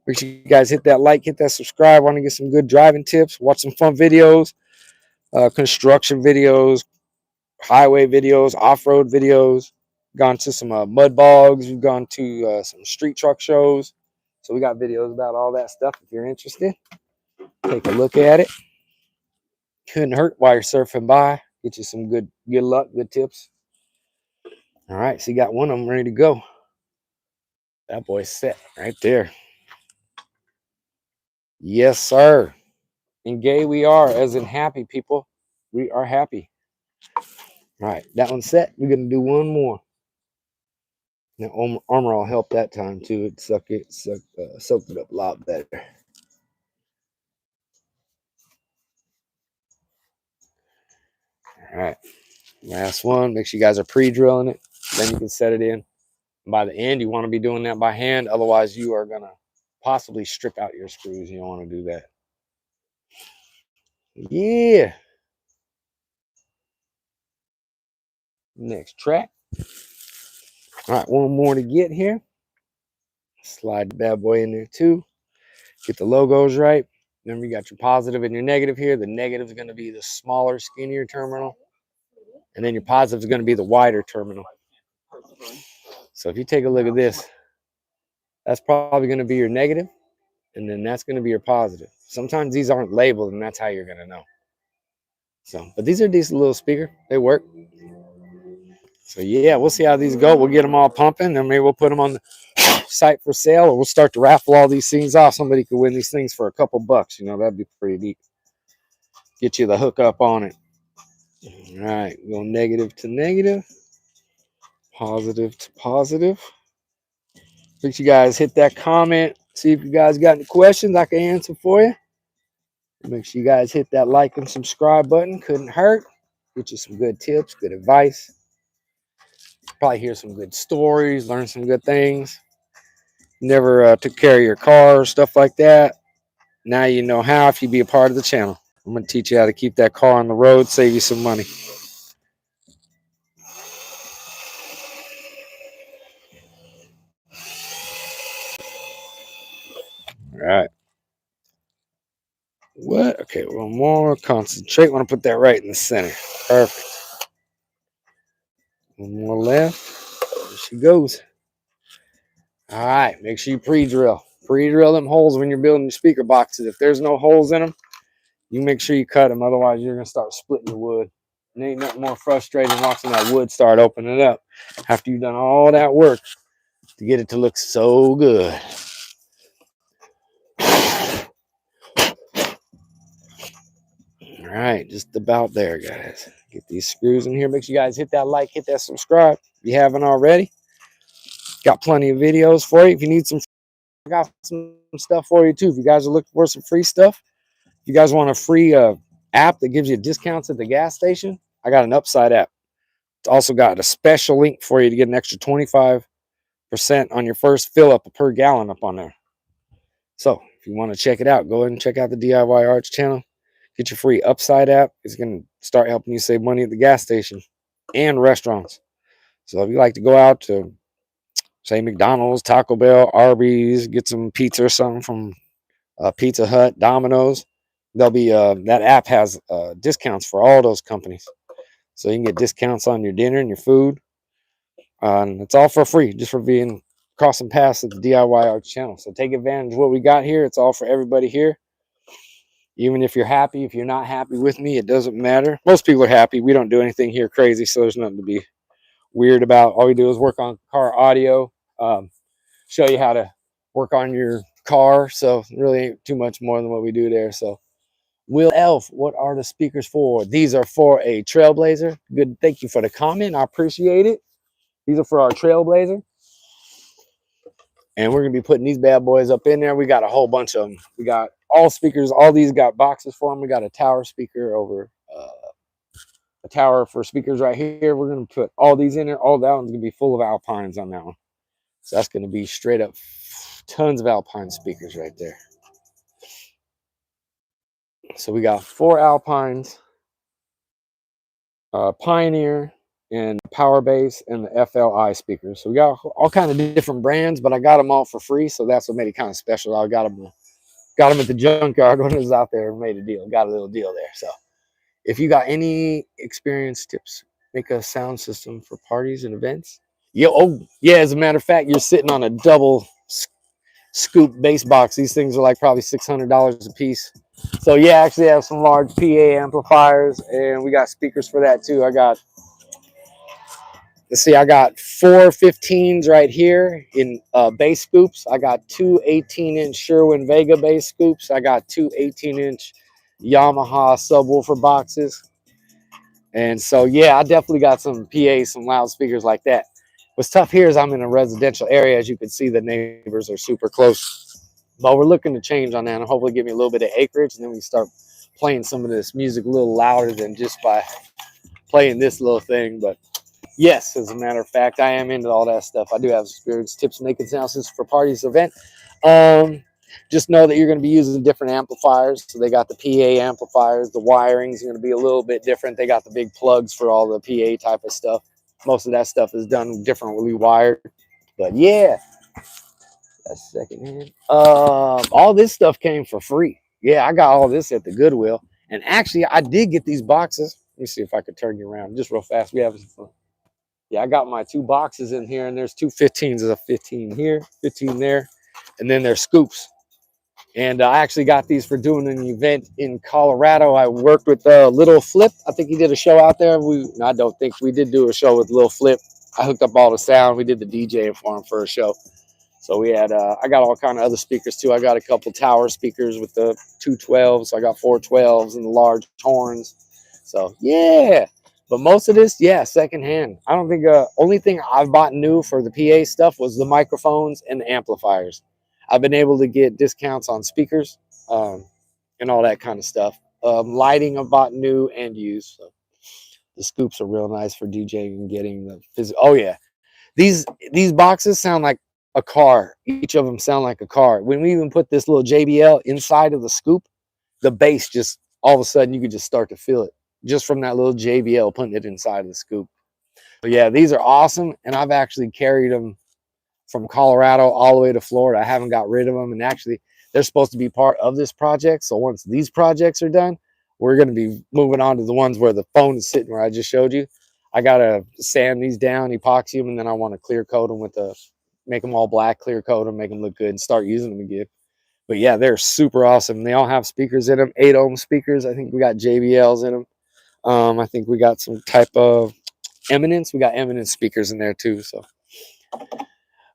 Make sure you guys hit that like, hit that subscribe. Want to get some good driving tips, watch some fun videos, construction videos, highway videos, off-road videos. Gone to some mud bogs. We've gone to some street truck shows. So we got videos about all that stuff. If you're interested, take a look at it. Couldn't hurt while you're surfing by. Get you some good luck, good tips. All right, so you got one of them ready to go. That boy's set right there. Yes, sir. And gay we are, as in happy people. We are happy. All right, that one's set. We're going to do one more. Now, Armor will help that time, too. It soaked it up a lot better. All right, last one. Make sure you guys are pre-drilling it. Then you can set it in. By the end, you want to be doing that by hand. Otherwise, you are going to possibly strip out your screws. You don't want to do that. Yeah. Next track. All right, one more to get here. Slide the bad boy in there too. Get the logos right. Remember, you got your positive and your negative here. The negative is going to be the smaller, skinnier terminal. And then your positive is going to be the wider terminal. So if you take a look at this, that's probably going to be your negative. And then that's going to be your positive. Sometimes these aren't labeled, and that's how you're going to know. So, but these are decent little speaker. They work. So yeah, we'll see how these go. We'll get them all pumping, and maybe we'll put them on the site for sale, or we'll start to raffle all these things off. Somebody could win these things for a couple bucks. You know, that'd be pretty neat. Get you the hookup on it. All right, go negative to negative, positive to positive. Make sure you guys hit that comment. See if you guys got any questions I can answer for you. Make sure you guys hit that like and subscribe button. Couldn't hurt. Get you some good tips, good advice. Probably hear some good stories, learn some good things. Never took care of your car, stuff like that. Now you know how if you be a part of the channel. I'm going to teach you how to keep that car on the road, save you some money. All right. What? Okay, one more. Concentrate. Want to put that right in the center. Perfect. One more left. There she goes. All right. Make sure you pre-drill. Pre-drill them holes when you're building your speaker boxes. If there's no holes in them, you make sure you cut them. Otherwise, you're going to start splitting your wood. And ain't nothing more frustrating than watching that wood start opening up after you've done all that work to get it to look so good. All right, just about there, guys. Get these screws in here. Make sure you guys hit that like, hit that subscribe if you haven't already. Got plenty of videos for you. If you need some, I got some stuff for you too. If you guys are looking for some free stuff, If you guys want a free app that gives you discounts at the gas station, I got an Upside app. It's also got a special link for you to get an extra 25% on your first fill up per gallon up on there. So if you want to check it out, go ahead and check out the DIY Arts channel. Get your free Upside app. It's going to start helping you save money at the gas station and restaurants. So if you like to go out to, say, McDonald's, Taco Bell, Arby's, get some pizza or something from Pizza Hut, Domino's, there'll be that app has discounts for all those companies. So you can get discounts on your dinner and your food. And it's all for free, just for being crossing paths at the DIY Arts channel. So take advantage of what we got here. It's all for everybody here. Even if you're happy, if you're not happy with me, it doesn't matter. Most people are happy. We don't do anything here crazy, so there's nothing to be weird about. All we do is work on car audio, show you how to work on your car. So really ain't too much more than what we do there. So Will Elf, what are the speakers for? These are for a Trailblazer. Good. Thank you for the comment. I appreciate it. These are for our Trailblazer. And we're going to be putting these bad boys up in there. We got a whole bunch of them. We got all speakers. All these got boxes for them. We got a tower speaker over a tower for speakers right here. We're going to put all these in there. All that one's going to be full of Alpines on that one. So that's going to be straight up tons of Alpine speakers right there. So we got 4 Alpines, Pioneer, and Power Bass, and the FLI speakers. So we got all kind of different brands, but I got them all for free, so that's what made it kind of special. I got them at the junkyard when it was out there and made a deal. Got a little deal there. So if you got any experience tips, make a sound system for parties and events. Yeah, as a matter of fact, you're sitting on a double scoop bass box. These things are like probably $600 a piece. So yeah, I actually have some large PA amplifiers, and we got speakers for that too. I got 4 15s right here in bass scoops. I got 2 18-inch Sherwin Vega bass scoops. I got 2 18-inch Yamaha subwoofer boxes. And so, yeah, I definitely got some PAs, some loudspeakers like that. What's tough here is I'm in a residential area. As you can see, the neighbors are super close. But we're looking to change on that and hopefully give me a little bit of acreage. And then we start playing some of this music a little louder than just by playing this little thing. But yes, as a matter of fact, I am into all that stuff. I do have experience, tips, making sound systems for parties, event. Just know that you're going to be using different amplifiers. So they got the PA amplifiers. The wiring is going to be a little bit different. They got the big plugs for all the PA type of stuff. Most of that stuff is done differently wired. But yeah, that's secondhand. All this stuff came for free. Yeah, I got all this at the Goodwill. And actually, I did get these boxes. Let me see if I could turn you around just real fast. We have some fun. Yeah, I got my 2 boxes in here, and there's 2 15s. There's a 15 here, 15 there, and then there's scoops. And I actually got these for doing an event in Colorado. I worked with Little Flip. I think he did a show out there. I don't think we did do a show with Little Flip. I hooked up all the sound. We did the DJing for him for a show. So we had, I got all kind of other speakers too. I got a couple tower speakers with the 212s. So I got 4 12s and the large horns. So yeah, but most of this, yeah, secondhand. I don't think, only thing I've bought new for the PA stuff was the microphones and the amplifiers. I've been able to get discounts on speakers and all that kind of stuff. Lighting I've bought new and used. So the scoops are real nice for DJing and getting the physical. Oh yeah, these boxes sound like a car. Each of them sound like a car. When we even put this little JBL inside of the scoop, the bass just all of a sudden you could just start to feel it just from that little JBL putting it inside of the scoop. But yeah, these are awesome, and I've actually carried them from Colorado all the way to Florida. I haven't got rid of them, and actually they're supposed to be part of this project. So once these projects are done, we're going to be moving on to the ones where the phone is sitting where I just showed you. I got to sand these down, epoxy them, and then I want to clear coat them with make them all black, clear coat them, make them look good, and start using them again. But yeah, they're super awesome. They all have speakers in them, 8-ohm speakers. I think we got JBLs in them. I think we got some type of Eminence. We got Eminence speakers in there too. So,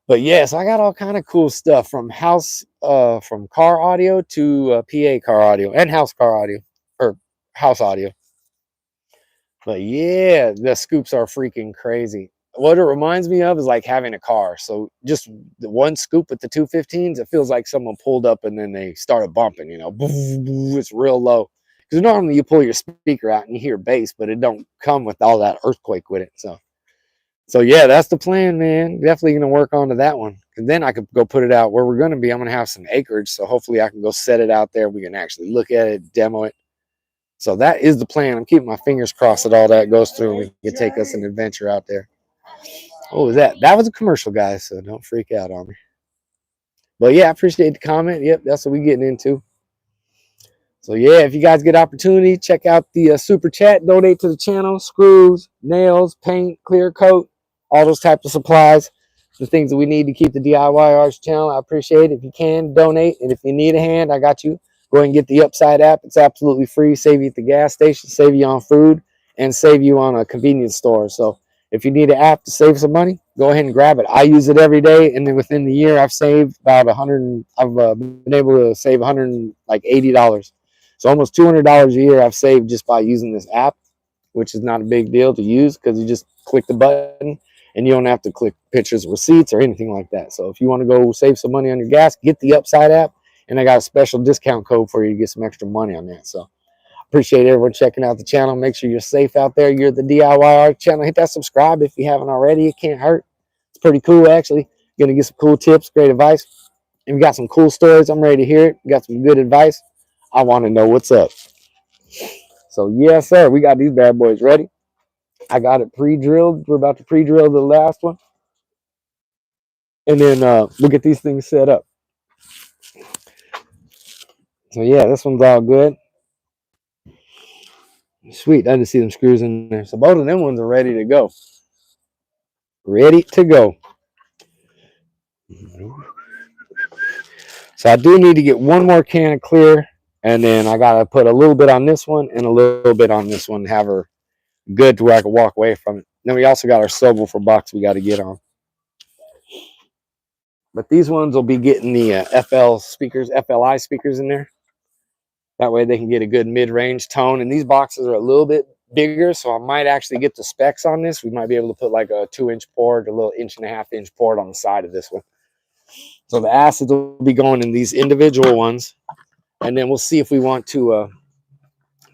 but yes, I got all kind of cool stuff from from car audio to PA car audio and house car audio or house audio. But yeah, the scoops are freaking crazy. what it reminds me of is like having a car. So just the one scoop with the 215s, it feels like someone pulled up and then they started bumping, you know, it's real low. Because normally you pull your speaker out and you hear bass, but it don't come with all that earthquake with it. So yeah, that's the plan, man. Definitely gonna work on to that one. And then I could go put it out where we're gonna be. I'm gonna have some acreage, so hopefully I can go set it out there. We can actually look at it, demo it. So that is the plan. I'm keeping my fingers crossed that all that goes through and we can take us an adventure out there. What was that? That was a commercial, guys, so don't freak out on me. But yeah, I appreciate the comment. Yep, that's what we're getting into. So yeah, if you guys get opportunity, check out the super chat, donate to the channel, screws, nails, paint, clear coat, all those types of supplies, the things that we need to keep the DIY Arts channel. I appreciate it. If you can, donate. And if you need a hand, I got you. Go ahead and get the Upside app. It's absolutely free. Save you at the gas station, save you on food, and save you on a convenience store. So if you need an app to save some money, go ahead and grab it. I use it every day, and then within the year, I've saved about 100. I've been able to save $180. So almost $200 a year I've saved just by using this app, which is not a big deal to use because you just click the button and you don't have to click pictures of receipts or anything like that. So if you want to go save some money on your gas, get the Upside app, and I got a special discount code for you to get some extra money on that. So appreciate everyone checking out the channel. Make sure you're safe out there. You're the DIY Art channel. Hit that subscribe if you haven't already. It can't hurt. It's pretty cool, actually. You're going to get some cool tips, great advice. And we got some cool stories. I'm ready to hear it. We got some good advice. I want to know what's up. So yes, sir, we got these bad boys ready. I got it pre-drilled. We're about to pre-drill the last one, and then we'll get these things set up. So yeah, this one's all good. Sweet, I just see them screws in there. So both of them ones are ready to go. Ready to go. So I do need to get one more can of clear, and then I gotta put a little bit on this one and a little bit on this one, have her good to where I can walk away from it. Then we also got our subwoofer box we got to get on. But these ones will be getting the FLI speakers in there. That way they can get a good mid-range tone. And these boxes are a little bit bigger, so I might actually get the specs on this. We might be able to put like a 2-inch port, a little 1.5-inch port on the side of this one. So the acids will be going in these individual ones. And then we'll see if we want to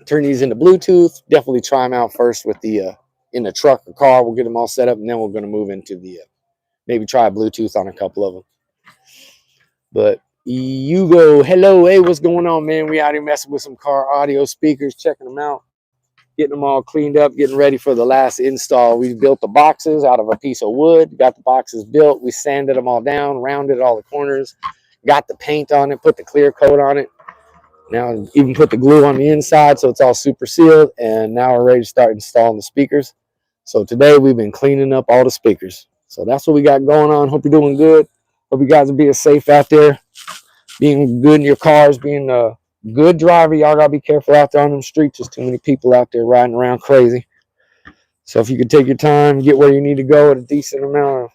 turn these into Bluetooth. Definitely try them out first with the in the truck or car. We'll get them all set up, and then we're going to move into the maybe try Bluetooth on a couple of them. But you go, hello, hey, what's going on, man? We out here messing with some car audio speakers, checking them out, getting them all cleaned up, getting ready for the last install. We built the boxes out of a piece of wood, got the boxes built. We sanded them all down, rounded all the corners, got the paint on it, put the clear coat on it. Now even put the glue on the inside so it's all super sealed. And now we're ready to start installing the speakers. So today we've been cleaning up all the speakers. So that's what we got going on. Hope you're doing good. Hope you guys are being safe out there, being good in your cars, being a good driver. Y'all gotta be careful out there on them streets. There's too many people out there riding around crazy. So if you could take your time, get where you need to go at a decent amount of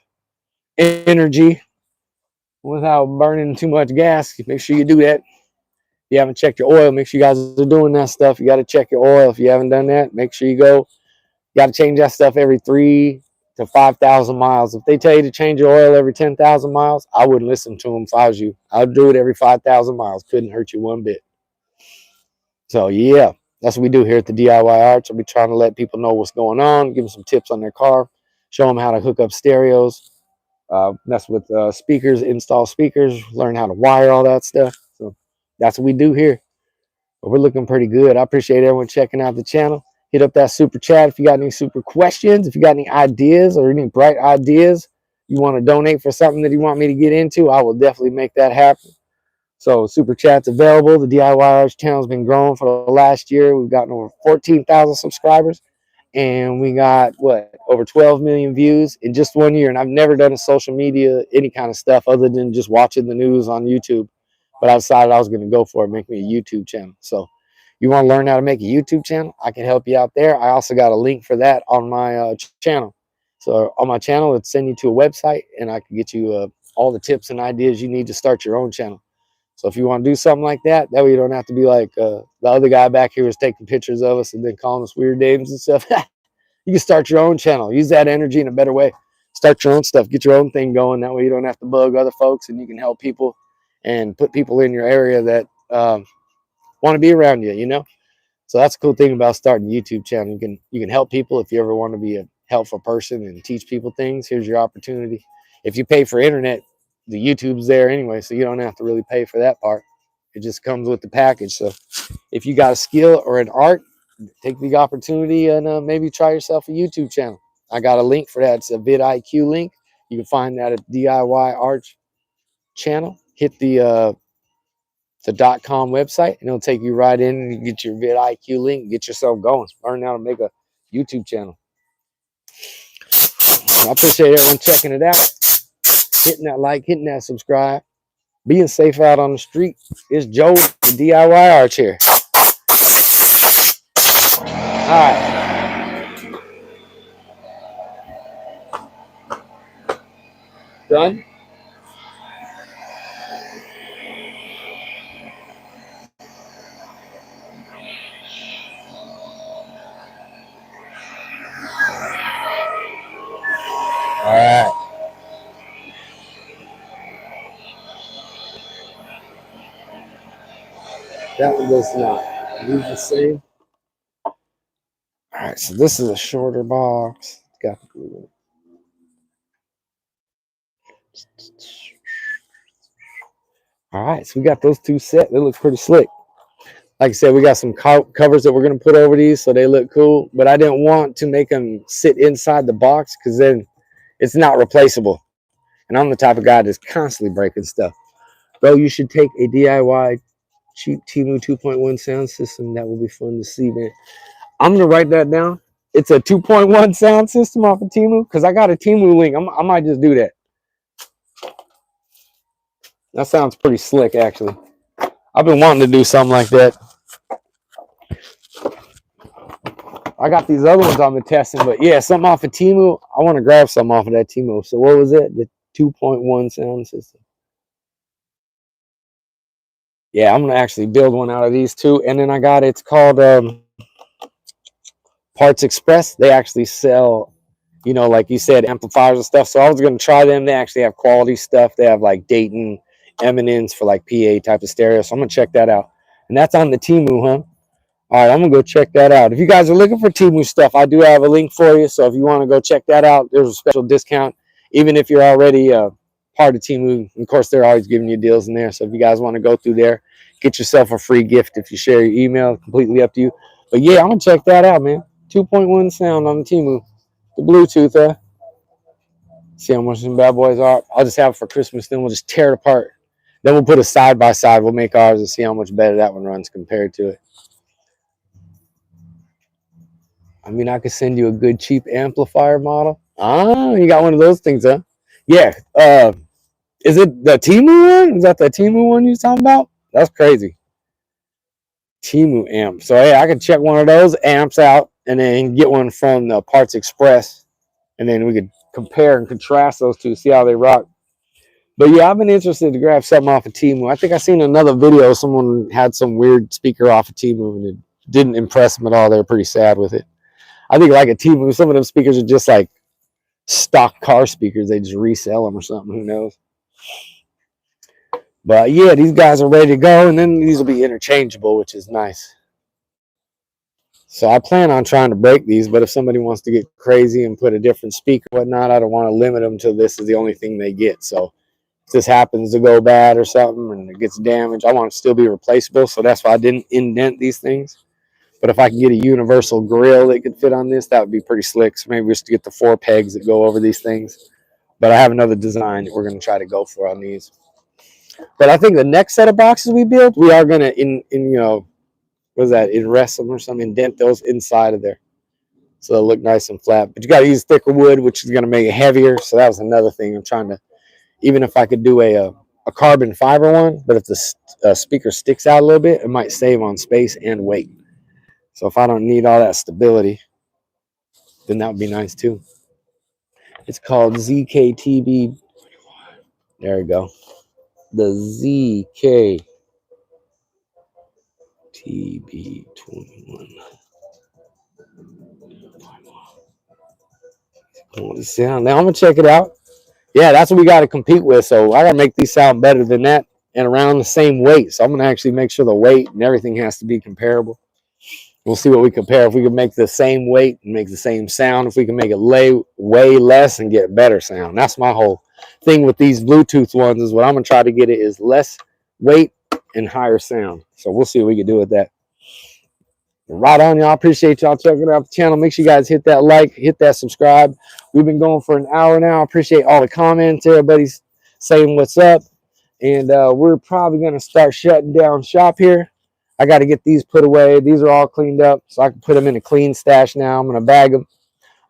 energy without burning too much gas, make sure you do that. If you haven't checked your oil, make sure you guys are doing that stuff. You got to check your oil. If you haven't done that, make sure you go. You got to change that stuff every 3,000 to 5,000 miles. If they tell you to change your oil every 10,000 miles, I wouldn't listen to them if I was you. I'd do it every 5,000 miles. Couldn't hurt you one bit. So yeah, that's what we do here at the DIY Arts. I'll be trying to let people know what's going on, give them some tips on their car, show them how to hook up stereos, mess with speakers, install speakers, learn how to wire all that stuff. So that's what we do here. But we're looking pretty good. I appreciate everyone checking out the channel. Hit up that super chat if you got any super questions, if you got any ideas or any bright ideas you want to donate for something that you want me to get into, I will definitely make that happen. So super chat's available. The DIY Arts channel has been growing for the last year. We've gotten over 14,000 subscribers, and we got over 12 million views in just 1 year. And I've never done a social media, any kind of stuff other than just watching the news on YouTube. But I decided I was going to go for it, make me a YouTube channel. So you want to learn how to make a YouTube channel, I can help you out there. I also got a link for that on my channel. So on my channel, it'll send you to a website, and I can get you all the tips and ideas you need to start your own channel. So if you want to do something like that, that way you don't have to be like the other guy back here was taking pictures of us and then calling us weird names and stuff. You can start your own channel. Use that energy in a better way. Start your own stuff. Get your own thing going. That way you don't have to bug other folks, and you can help people and put people in your area that want to be around you. You know. So that's a cool thing about starting a YouTube channel. You can help people if you ever want to be a helpful person and teach people things. Here's your opportunity. If you pay for internet, the YouTube's there anyway, so you don't have to really pay for that part. It just comes with the package. So if you got a skill or an art, take the opportunity and maybe try yourself a YouTube channel. I got a link for that. It's a vidIQ link. You can find that at DIY Arch channel. Hit the .com website, and it'll take you right in, and you get your vidIQ link, get yourself going. Learn how to make a YouTube channel. So I appreciate everyone checking it out, hitting that like, hitting that subscribe, being safe out on the street. It's Joe, the DIY Arch here. All right. Done? All right. That one does not. Leave the same. All right, so this is a shorter box. Got the glue. All right, so we got those two set. They look pretty slick. Like I said, we got some covers that we're going to put over these so they look cool. But I didn't want to make them sit inside the box because then it's not replaceable. And I'm the type of guy that's constantly breaking stuff. Bro, you should take a DIY cheap Temu 2.1 sound system. That will be fun to see, man. I'm going to write that down. It's a 2.1 sound system off of Temu because I got a Temu link. I might just do that. That sounds pretty slick, actually. I've been wanting to do something like that. I got these other ones I've been testing, but yeah, something off of Temu. I want to grab something off of that Temu. So what was it? The 2.1 sound system. Yeah, I'm gonna actually build one out of these two, and then I got it's called Parts Express. They actually sell, you know, like you said, amplifiers and stuff. So I was gonna try them. They actually have quality stuff. They have like Dayton Eminence for like PA type of stereo. So I'm gonna check that out, and that's on the Temu, huh? All right, I'm gonna go check that out. If you guys are looking for Temu stuff, I do have a link for you. So if you want to go check that out, there's a special discount, even if you're already part of Temu. Of course, they're always giving you deals in there. So if you guys want to go through there, get yourself a free gift if you share your email. Completely up to you. But yeah, I'm gonna check that out, man. 2.1 sound on Temu, the Bluetooth. See how much some bad boys are. I'll just have it for Christmas. Then we'll just tear it apart. Then we'll put it side by side. We'll make ours and see how much better that one runs compared to it. I mean, I could send you a good cheap amplifier model. Ah, you got one of those things, huh? Yeah. Is it the Temu one? Is that the Temu one you're talking about? That's crazy. Temu amp. So yeah, I could check one of those amps out and then get one from the Parts Express, and then we could compare and contrast those two, see how they rock. But yeah, I've been interested to grab something off of Temu. I think I seen another video. Someone had some weird speaker off of Temu, and it didn't impress them at all. They were pretty sad with it. I think like a Temu, some of them speakers are just like stock car speakers. They just resell them or something. Who knows? But yeah, these guys are ready to go, and then these will be interchangeable, which is nice. So I plan on trying to break these, but if somebody wants to get crazy and put a different speaker or whatnot, I don't want to limit them to this is the only thing they get. So if this happens to go bad or something and it gets damaged, I want it to still be replaceable. So that's why I didn't indent these things. But if I can get a universal grill that could fit on this, that would be pretty slick. So maybe just to get the 4 pegs that go over these things. But I have another design that we're going to try to go for on these. But I think the next set of boxes we build, we are going to, what is that, rest them or something, indent those inside of there. So they'll look nice and flat. But you got to use thicker wood, which is going to make it heavier. So that was another thing. I'm trying to, even if I could do a carbon fiber one, but if the speaker sticks out a little bit, it might save on space and weight. So if I don't need all that stability, then that would be nice too. It's called ZKTB. There we go. The ZKTB 21. Let's see. Now I'm gonna check it out. Yeah, that's what we got to compete with. So I got to make these sound better than that and around the same weight. So I'm gonna actually make sure the weight and everything has to be comparable. We'll see what we compare. If we can make the same weight and make the same sound, if we can make it way less and get better sound. That's my whole thing with these Bluetooth ones. Is what I'm gonna try to get it is less weight and higher sound. So we'll see what we can do with that. Right on, y'all. Appreciate y'all checking out the channel. Make sure you guys hit that like, hit that subscribe. We've been going for an hour now. Appreciate all the comments. Everybody's saying what's up. And we're probably going to start shutting down shop here. I got to get these put away. These are all cleaned up, so I can put them in a clean stash now. I'm going to bag them.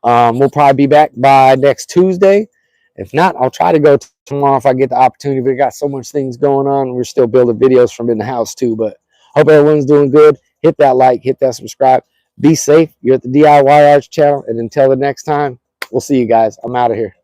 We'll probably be back by next Tuesday. If not, I'll try to go tomorrow if I get the opportunity. We got so much things going on. We're still building videos from in the house too. But hope everyone's doing good. Hit that like, hit that subscribe. Be safe. You're at the DIY Arts channel. And until the next time, we'll see you guys. I'm out of here.